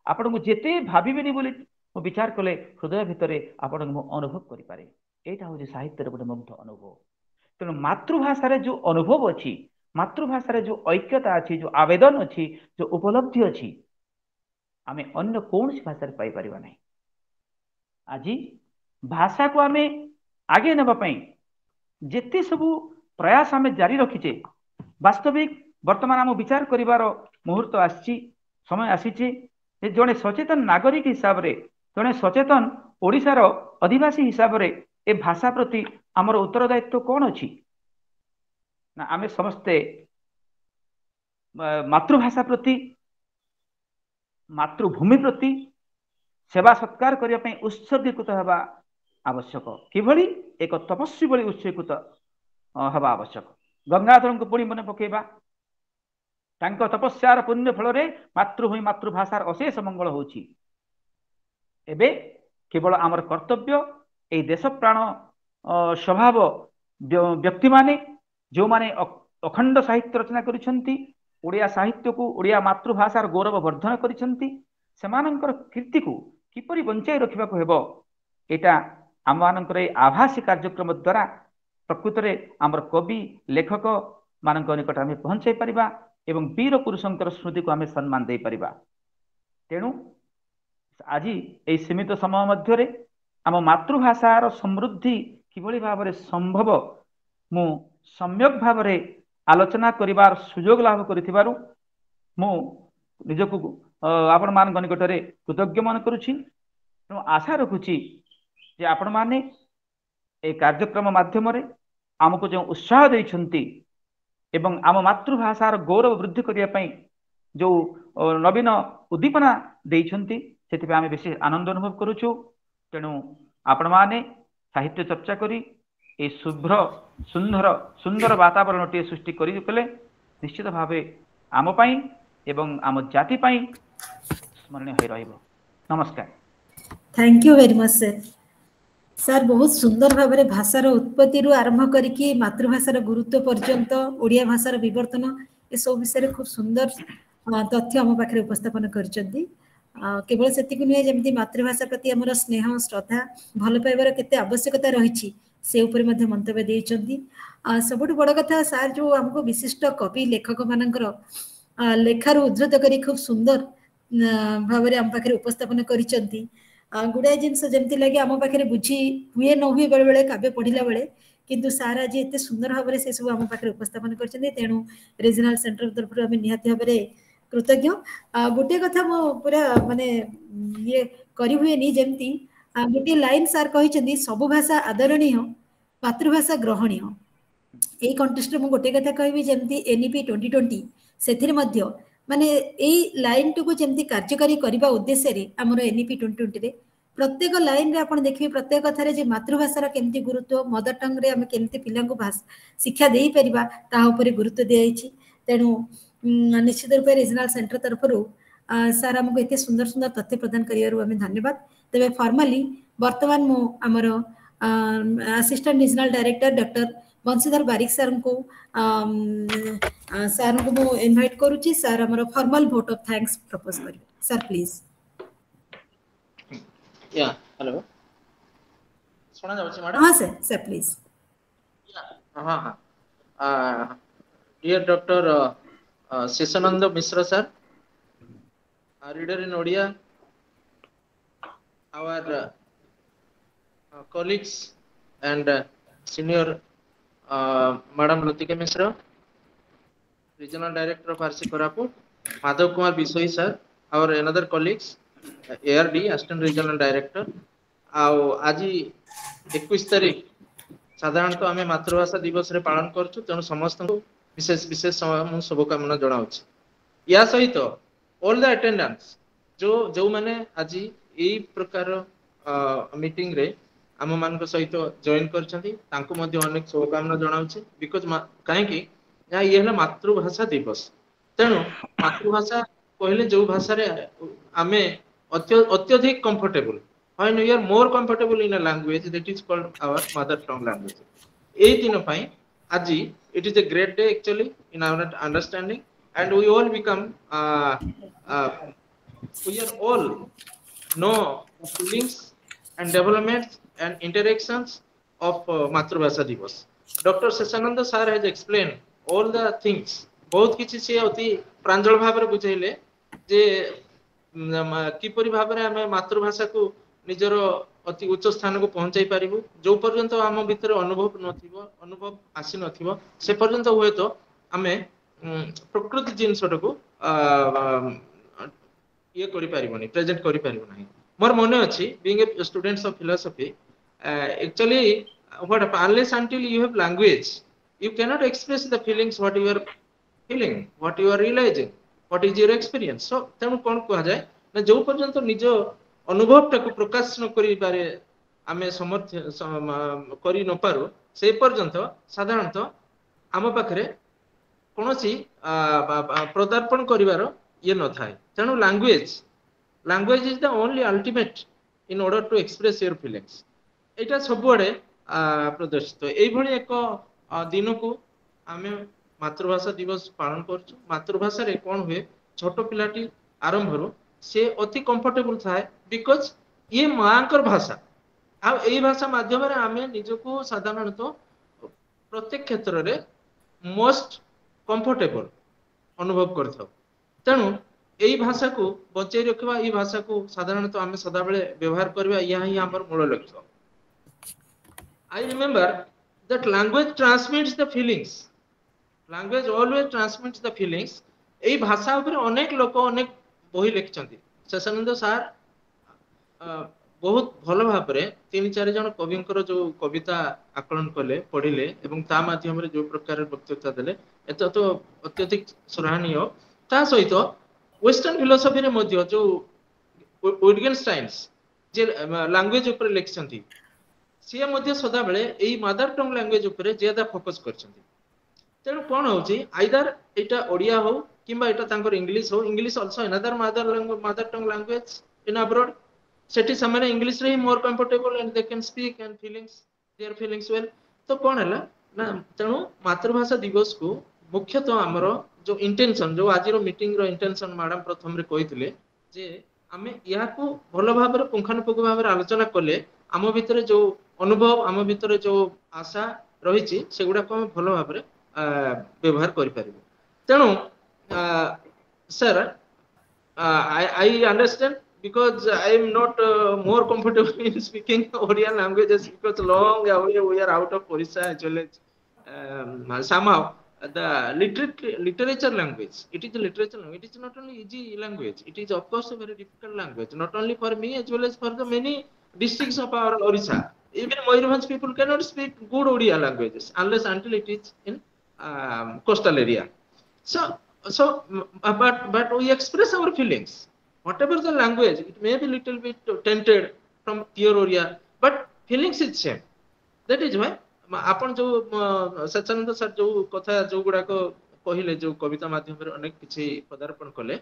ଆପଣଙ୍କୁ ଯେତେ ଭାବିବେନି ବୋଲି ମୁଁ ବିଚାର କଲେ ହୃଦୟ ଭିତରେ ଆପଣଙ୍କୁ ମୁଁ ଅନୁଭବ କରିପାରେ। ଏଇଟା ହଉଛି ସାହିତ୍ୟର ଗୋଟେ ମୁଗ୍ଧ ଅନୁଭବ। ତେଣୁ ମାତୃଭାଷାରେ ଯୋଉ ଅନୁଭବ ଅଛି, ମାତୃଭାଷାରେ ଯୋଉ ଐକ୍ୟତା ଅଛି, ଯୋଉ ଆବେଦନ ଅଛି, ଯୋଉ ଉପଲବ୍ଧି ଅଛି, ଆମେ ଅନ୍ୟ କୌଣସି ଭାଷାରେ ପାଇପାରିବା ନାହିଁ। ଆଜି ଭାଷାକୁ ଆମେ ଆଗେଇ ନେବା ପାଇଁ ଯେତେ ସବୁ ପ୍ରୟାସ ଆମେ ଜାରି ରଖିଛେ, ବାସ୍ତବିକ ବର୍ତ୍ତମାନ ଆମ ବିଚାର କରିବାର ମୁହୂର୍ତ୍ତ ଆସିଛି, ସମୟ ଆସିଛି ଯେ ଜଣେ ସଚେତନ ନାଗରିକ ହିସାବରେ, ଜଣେ ସଚେତନ ଓଡ଼ିଶାର ଅଧିବାସୀ ହିସାବରେ ଏ ଭାଷା ପ୍ରତି ଆମର ଉତ୍ତରଦାୟିତ୍ୱ କ'ଣ ଅଛି? ନା ଆମେ ସମସ୍ତେ ମାତୃଭାଷା ପ୍ରତି, ମାତୃଭୂମି ପ୍ରତି ସେବା ସତ୍କାର କରିବା ପାଇଁ ଉତ୍ସର୍ଗୀକୃତ ହେବା ଆବଶ୍ୟକ। କିଭଳି? ଏକ ତପସ୍ୱୀ ଭଳି ଉତ୍ସର୍ଗୀକୃତ ହେବା ଆବଶ୍ୟକ। ଗଙ୍ଗାଧରଙ୍କୁ ପୁଣି ମନେ ପକେଇବା, ତାଙ୍କ ତପସ୍ୟାର ପୁଣ୍ୟ ଫଳରେ ମାତୃଭୂମି ମାତୃଭାଷାର ଅଶେଷ ମଙ୍ଗଳ ହେଉଛି। ଏବେ କେବଳ ଆମର କର୍ତ୍ତବ୍ୟ ଏଇ ଦେଶ ପ୍ରାଣ ସ୍ୱଭାବ ବ୍ୟକ୍ତିମାନେ ଯେଉଁମାନେ ଅଖଣ୍ଡ ସାହିତ୍ୟ ରଚନା କରିଛନ୍ତି, ଓଡ଼ିଆ ସାହିତ୍ୟକୁ, ଓଡ଼ିଆ ମାତୃଭାଷାର ଗୌରବ ବର୍ଦ୍ଧନ କରିଛନ୍ତି, ସେମାନଙ୍କର କୀର୍ତ୍ତିକୁ କିପରି ବଞ୍ଚାଇ ରଖିବାକୁ ହେବ, ଏଇଟା ଆମମାନଙ୍କର ଏଇ ଆଭାସୀ କାର୍ଯ୍ୟକ୍ରମ ଦ୍ୱାରା ପ୍ରକୃତରେ ଆମର କବି ଲେଖକ ମାନଙ୍କ ନିକଟରେ ଆମେ ପହଞ୍ଚାଇ ପାରିବା ଏବଂ ବୀର ପୁରୁଷଙ୍କର ସ୍ମୃତିକୁ ଆମେ ସମ୍ମାନ ଦେଇପାରିବା। ତେଣୁ ଆଜି ଏହି ସୀମିତ ସମୟ ମଧ୍ୟରେ ଆମ ମାତୃଭାଷାର ସମୃଦ୍ଧି କିଭଳି ଭାବରେ ସମ୍ଭବ, ମୁଁ ସମ୍ୟକ୍ ଭାବରେ ଆଲୋଚନା କରିବାର ସୁଯୋଗ ଲାଭ କରିଥିବାରୁ ମୁଁ ନିଜକୁ ଆପଣମାନଙ୍କ ନିକଟରେ କୃତଜ୍ଞ ମନେ କରୁଛି। ତେଣୁ ଆଶା ରଖୁଛି ଯେ ଆପଣମାନେ এই କାର୍ଯ୍ୟକ୍ରମ ମାଧ୍ୟମରେ ଆମକୁ ଯେଉଁ ଉତ୍ସାହ ଦେଇଛନ୍ତି ଏବଂ ଆମ ମାତୃଭାଷାର ଗୌରବ ବୃଦ୍ଧି କରିବା ପାଇଁ ଯେଉଁ ନବୀନ ଉଦ୍ଦୀପନା ଦେଇଛନ୍ତି, ସେଥିପାଇଁ ଆମେ ବେଶୀ ଆନନ୍ଦ ଅନୁଭବ କରୁଛୁ। ତେଣୁ ଆପଣମାନେ ସାହିତ୍ୟ ଚର୍ଚ୍ଚା କରି এই ଶୁଭ୍ର ସୁନ୍ଦର ସୁନ୍ଦର ବାତାବରଣଟିଏ ସୃଷ୍ଟି କରିଦେଲେ ନିଶ୍ଚିତ ଭାବେ ଆମ ପାଇଁ ଏବଂ ଆମ ଜାତି ପାଇଁ ସ୍ମରଣୀୟ ହୋଇ ରହିବ। ନମସ୍କାର। Thank you very much sir. Sir बहुत सुंदर भाव में भाषार उत्पत्ति आरंभ करिकी मातृभाषार गुरुत्व पर्यंत ओडिया भाषार विवर्तन ए सब विषय खूब सुंदर तथ्य आम पाखे उपस्थापन करछंती। केवल सेतिक नुहे जमती मातृभाषा प्रति आमर स्नेह श्रद्धा भल पाइबार केते आवश्यकता रही से उपर मध्य मंतव्य देइछंती। सबुठ बड़ कथा सर जो हमको विशिष्ट कवि लेखक मानकर लेखार उद्धृत करी खूब सुंदर भाव में आम पाखे उपस्थापन करछंती। गुड़ाए जिनस जमती लगे आम पाखे बुझी हुए न हुए बेले बेले काव्य पढ़ला बेले किंतु सार आज एत सुंदर भाव में से सब आम पाखे उपस्थापन करछंती। तेणु रीजनल सेंटर तरफ आम निहाती भाव में कृतज्ञ। गोटे कथा मो पूरा माने ये करी हुए नी जमती गोटे लाइन सार कहिसेंती सबु भाषा आदरणीय मातृभाषा ग्रहणीय। এই কন্টেস্টରେ ମୁଁ ଗୋଟେ କଥା କହିବି ଯେମିତି NEP 2020 ସେଥିରେ ମଧ୍ୟ ମାନେ ଏଇ ଲାଇନଟିକୁ ଯେମିତି କାର୍ଯ୍ୟକାରୀ କରିବା ଉଦ୍ଦେଶ୍ୟରେ ଆମର NEP 2020ରେ ପ୍ରତ୍ୟେକ ଲାଇନରେ ଆପଣ ଦେଖିବେ ପ୍ରତ୍ୟେକ କଥାରେ ଯେ ମାତୃଭାଷାର କେମିତି ଗୁରୁତ୍ୱ, ମଦର ଟଙ୍ଗରେ ଆମେ କେମିତି ପିଲାଙ୍କୁ ଶିକ୍ଷା ଦେଇପାରିବା ତାହା ଉପରେ ଗୁରୁତ୍ୱ ଦିଆଯାଇଛି। ତେଣୁ ନିଶ୍ଚିତ ରୂପେ ରିଜନାଲ ସେଣ୍ଟର ତରଫରୁ ସାର୍ ଆମକୁ ଏତେ ସୁନ୍ଦର ସୁନ୍ଦର ତଥ୍ୟ ପ୍ରଦାନ କରିବାରୁ ଆମେ ଧନ୍ୟବାଦ। ତେବେ ଫର୍ମାଲି ବର୍ତ୍ତମାନ ମୁଁ ଆମର assistant regional director doctor Banshidhar Barik sir को मु इनवाइट करूची। सर हमर formal vote of thanks propose करिवे। Sir please. या हेलो सुना जाउची मैडम? हां सर प्लीज। हां हां dear doctor Seshananda Mishra sir, reader in Odia, our colleagues and senior Madam Latika Misra, Regional Director of RC Koraput, Madhav Kumar Bisoi sir, our another colleagues, ARD, Assistant Regional Director. आज 21 तारीख साधारणतः आम मातृभाषा दिवस रे पालन करछु तेणु समस्त विशेष विशेष शुभकामना जनाऊँ या सहित ऑल द अटेंडेंट्स जो माने आज यही प्रकार मीटिंग रे आम मान सहित जॉइन करछंती तांको मध्ये अनेक शुभकामना जनाऊँ बिकॉज काहे कि ये है मातृभाषा दिवस तेणु मातृभाषा कहले जो भाषा रे आमे अत्यधिक comfortable when we are more comfortable in a language that is called our mother tongue language. Ei dino pai aji it is a great day actually in our understanding and we all become we are all know feelings and developments and interactions of Matrubhasha Divas. Dr. Seshananda sir has explained all the things. बहुत किछि से अति प्रांजल भाବରେ बुझेइले जे किपरि भाବରେ ଆମେ मातृभाषा को निजर अति उच्च स्थान को पहुंचाई पारिबु जो पर्यंत आम भीतर अनुभव आसी नथिबो से पर्यंत हुए तो आमे प्रकृति जिनसट को ये करि पारिबोनी प्रेजेंट करि पारिबो नाही मोर मने अछि being a students of philosophy actually what unless until you have language you cannot express the feelings what you are feeling what you are realizing what is your experience so तेनु कोन कहा जाय ना जो पर्यंत निज अनुभव टाको प्रकाश न करि पारे आमे समर्थ करि न पारो से पर्यंत साधारणतः आम पाखरे कोनोसी प्रदर्पण करिवार ये न थाए तेणु language is the only ultimate in order to express your feelings एटा सबुआडे प्रदर्शित एई भली एक दिन को आमे मातृभाषा दिवस पालन करछु मातृभाषा रे कोन हुए छोट पिलाटी आरंभरो से अति कंफर्टेबल थाए बिकॉज ये मांकर भाषा आ एई भाषा माध्यम रे आमे निजको साधारणतः प्रत्येक क्षेत्र रे मोस्ट कंफर्टेबल अनुभव करथौ तेणु एई भाषा को बचाई रखबा एई भाषा को साधारणतः आमे सदा बेले व्यवहार करबा यही ही हमर मूल लक्ष्य I remember that language transmits the feelings language always transmits the feelings एई भाषा ऊपर अनेक लोक अनेक बही लिखिछंती शेषानंद सार बहुत भल भाव रे 3-4 जन कविंकर जो कविता आकलन कले पढ़िले एवं ता माध्यम रे जो प्रकार वक्तृता देले एत तो अत्यधिक सराहनीय ता सहित वेस्टर्न फिलोसफी रे मध्य जो विटगेनस्टाइन्स जे लैंग्वेज ऊपर लिखिछंती से मध्य सदा बेले एई मदर टंग लैंग्वेज ऊपर ज्यादा फोकस करछंती तेणु कोन होची आइदर एटा ओडिया हो किंबा एटा तांकर इंग्लिश हो English also another mother tongue language in abroad सेठी समय इंग्लिश रे more comfortable and they can speak and their feelings well तो कोन हला ना तेणु मातृभाषा दिवस को मुख्यतः हमरो जो इंटेंशन जो आजिरो मीटिंग रो इंटेंशन मैडम प्रथम रे कहितले जे आमे या को भलो भाबरे पुंखानुपुंख भाबरे आलोचना कले आम भितरे जो अनुभव आम भितरे जो आशा रहिछि सेगुडा को हम भलो भाबरे व्यवहार करि परिबो तेणु sir I understand because I am not more comfortable in speaking Odia languages because long away we are out of Orissa actually somehow the literature language it is a literature language it is not only easy language it is of course a very difficult language not only for me as well as for the many districts of our Orissa even Mayurbhanj people cannot speak good Odia languages unless until it is in coastal area so but we express our feelings whatever the language it may be little bit tainted from pure Odia but feelings is same that is why आपण जो Sachchanand sir जो कथा जो गुडा को कहिले जो कविता माध्यम रे अनेक किछि पदार्पण कले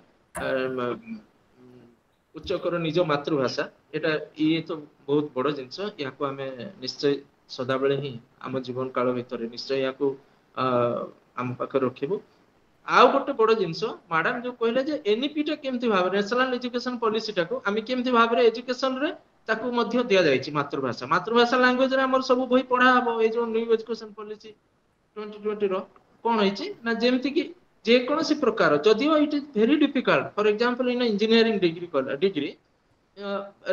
उच्चकर निज मातृभाषा एटा ये तो बहुत बड़ जिंस या को हमें निश्चय सदा बेले ही हम जीवन काल भीतर निश्चय या को हम पाख रखिबो आउ गोटे बड़ जिंस मैडम जो कहले जे एनईपी टा केमति भाव नेशनल एजुकेशन पॉलिसी टा को हम केमति भाव रे एजुकेशन रे ताकू मध्य दिया जायछि मातृभाषा लैंग्वेज रे हमर सब बही पढ़ा हबो ए जो न्यू एजुकेशन पॉलिसी 2020 रो कोन होइछि ना जेमति कि ଯେକୌଣସି ପ୍ରକାର ଯଦିଓ it is very difficult, for example in engineering degree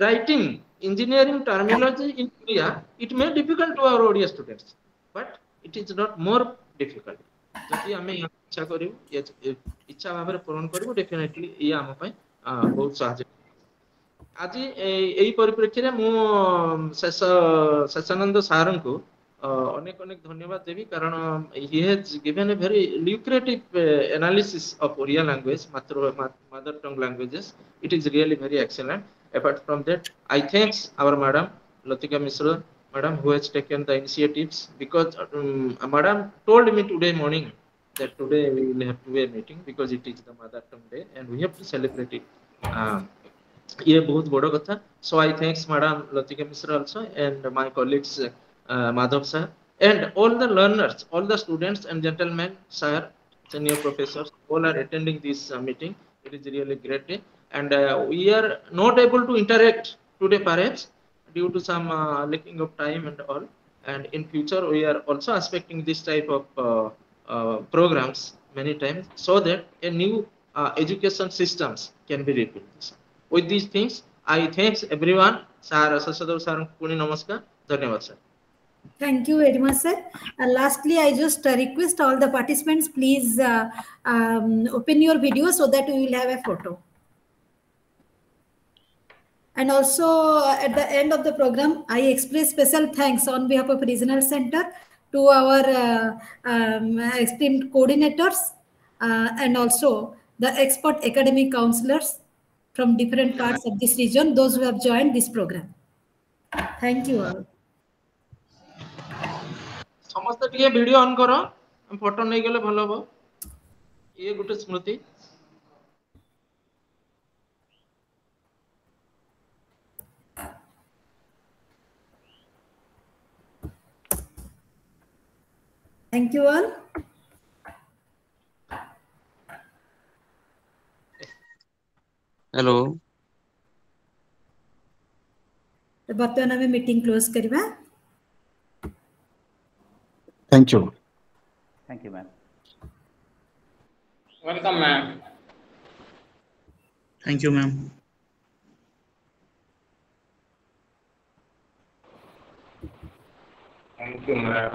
writing engineering terminology in India, it may difficult to our Odia students, but it is not more difficult. ଯଦି ଆମେ ଇଚ୍ଛା କରିବୁ ଇଚ୍ଛା ଭାବରେ ପୂରଣ କରିବୁ ଡେଫିନେଟଲି ଇଏ ଆମ ପାଇଁ ବହୁତ ସାହାଯ୍ୟ। ଆଜି ଏଇ ପରିପ୍ରେକ୍ଷୀରେ ମୁଁ ଶେଷାନନ୍ଦ ସାରଙ୍କୁ ଅନେକ ଅନେକ ଧନ୍ୟବାଦ ଦେବି, କାରଣ he has given a very lucrative analysis of Oriya language, mother tongue languages. It is really very excellent. Apart from that, I thanks our madam Latika Misra madam, who has taken the initiatives, because madam told me today morning that today we will have to a meeting because it is the mother tongue day and we have to celebrate it. ये बहुत बड़ा कथा. So I thanks Madam Latika Misra also and my colleagues Madhav sir and all the learners, all the students and gentlemen, sir, senior professors, all are attending this meeting. It is really great day, and we are not able to interact today perhaps due to some lacking of time and all. And in future we are also expecting this type of programs many times so that a new education systems can be rebuilt. With these things, I thanks everyone. Sir, Sasadav sir, Puni Namaskar. Dhanyavad sir. Thank you very much, sir. Lastly, I just request all the participants, please open your video so that we will have a photo. And also at the end of the program, I express special thanks on behalf of Regional Center to our esteemed coordinators and also the expert academic counselors from different parts of this region, those who have joined this program. Thank you all. ସମସ୍ତେ ଟିକେ video on କର, photo ନେଇଗଲେ ଭଲ ହବ, ଇଏ ଗୋଟେ ସ୍ମୃତି। Thank you all. Hello ବର୍ତ୍ତମାନ ଆମେ ମିଟିଂ କ୍ଲୋଜ କରିବା। Thank you. Thank you, ma'am. Welcome ma'am. Thank you ma'am. Thank you, ma'am.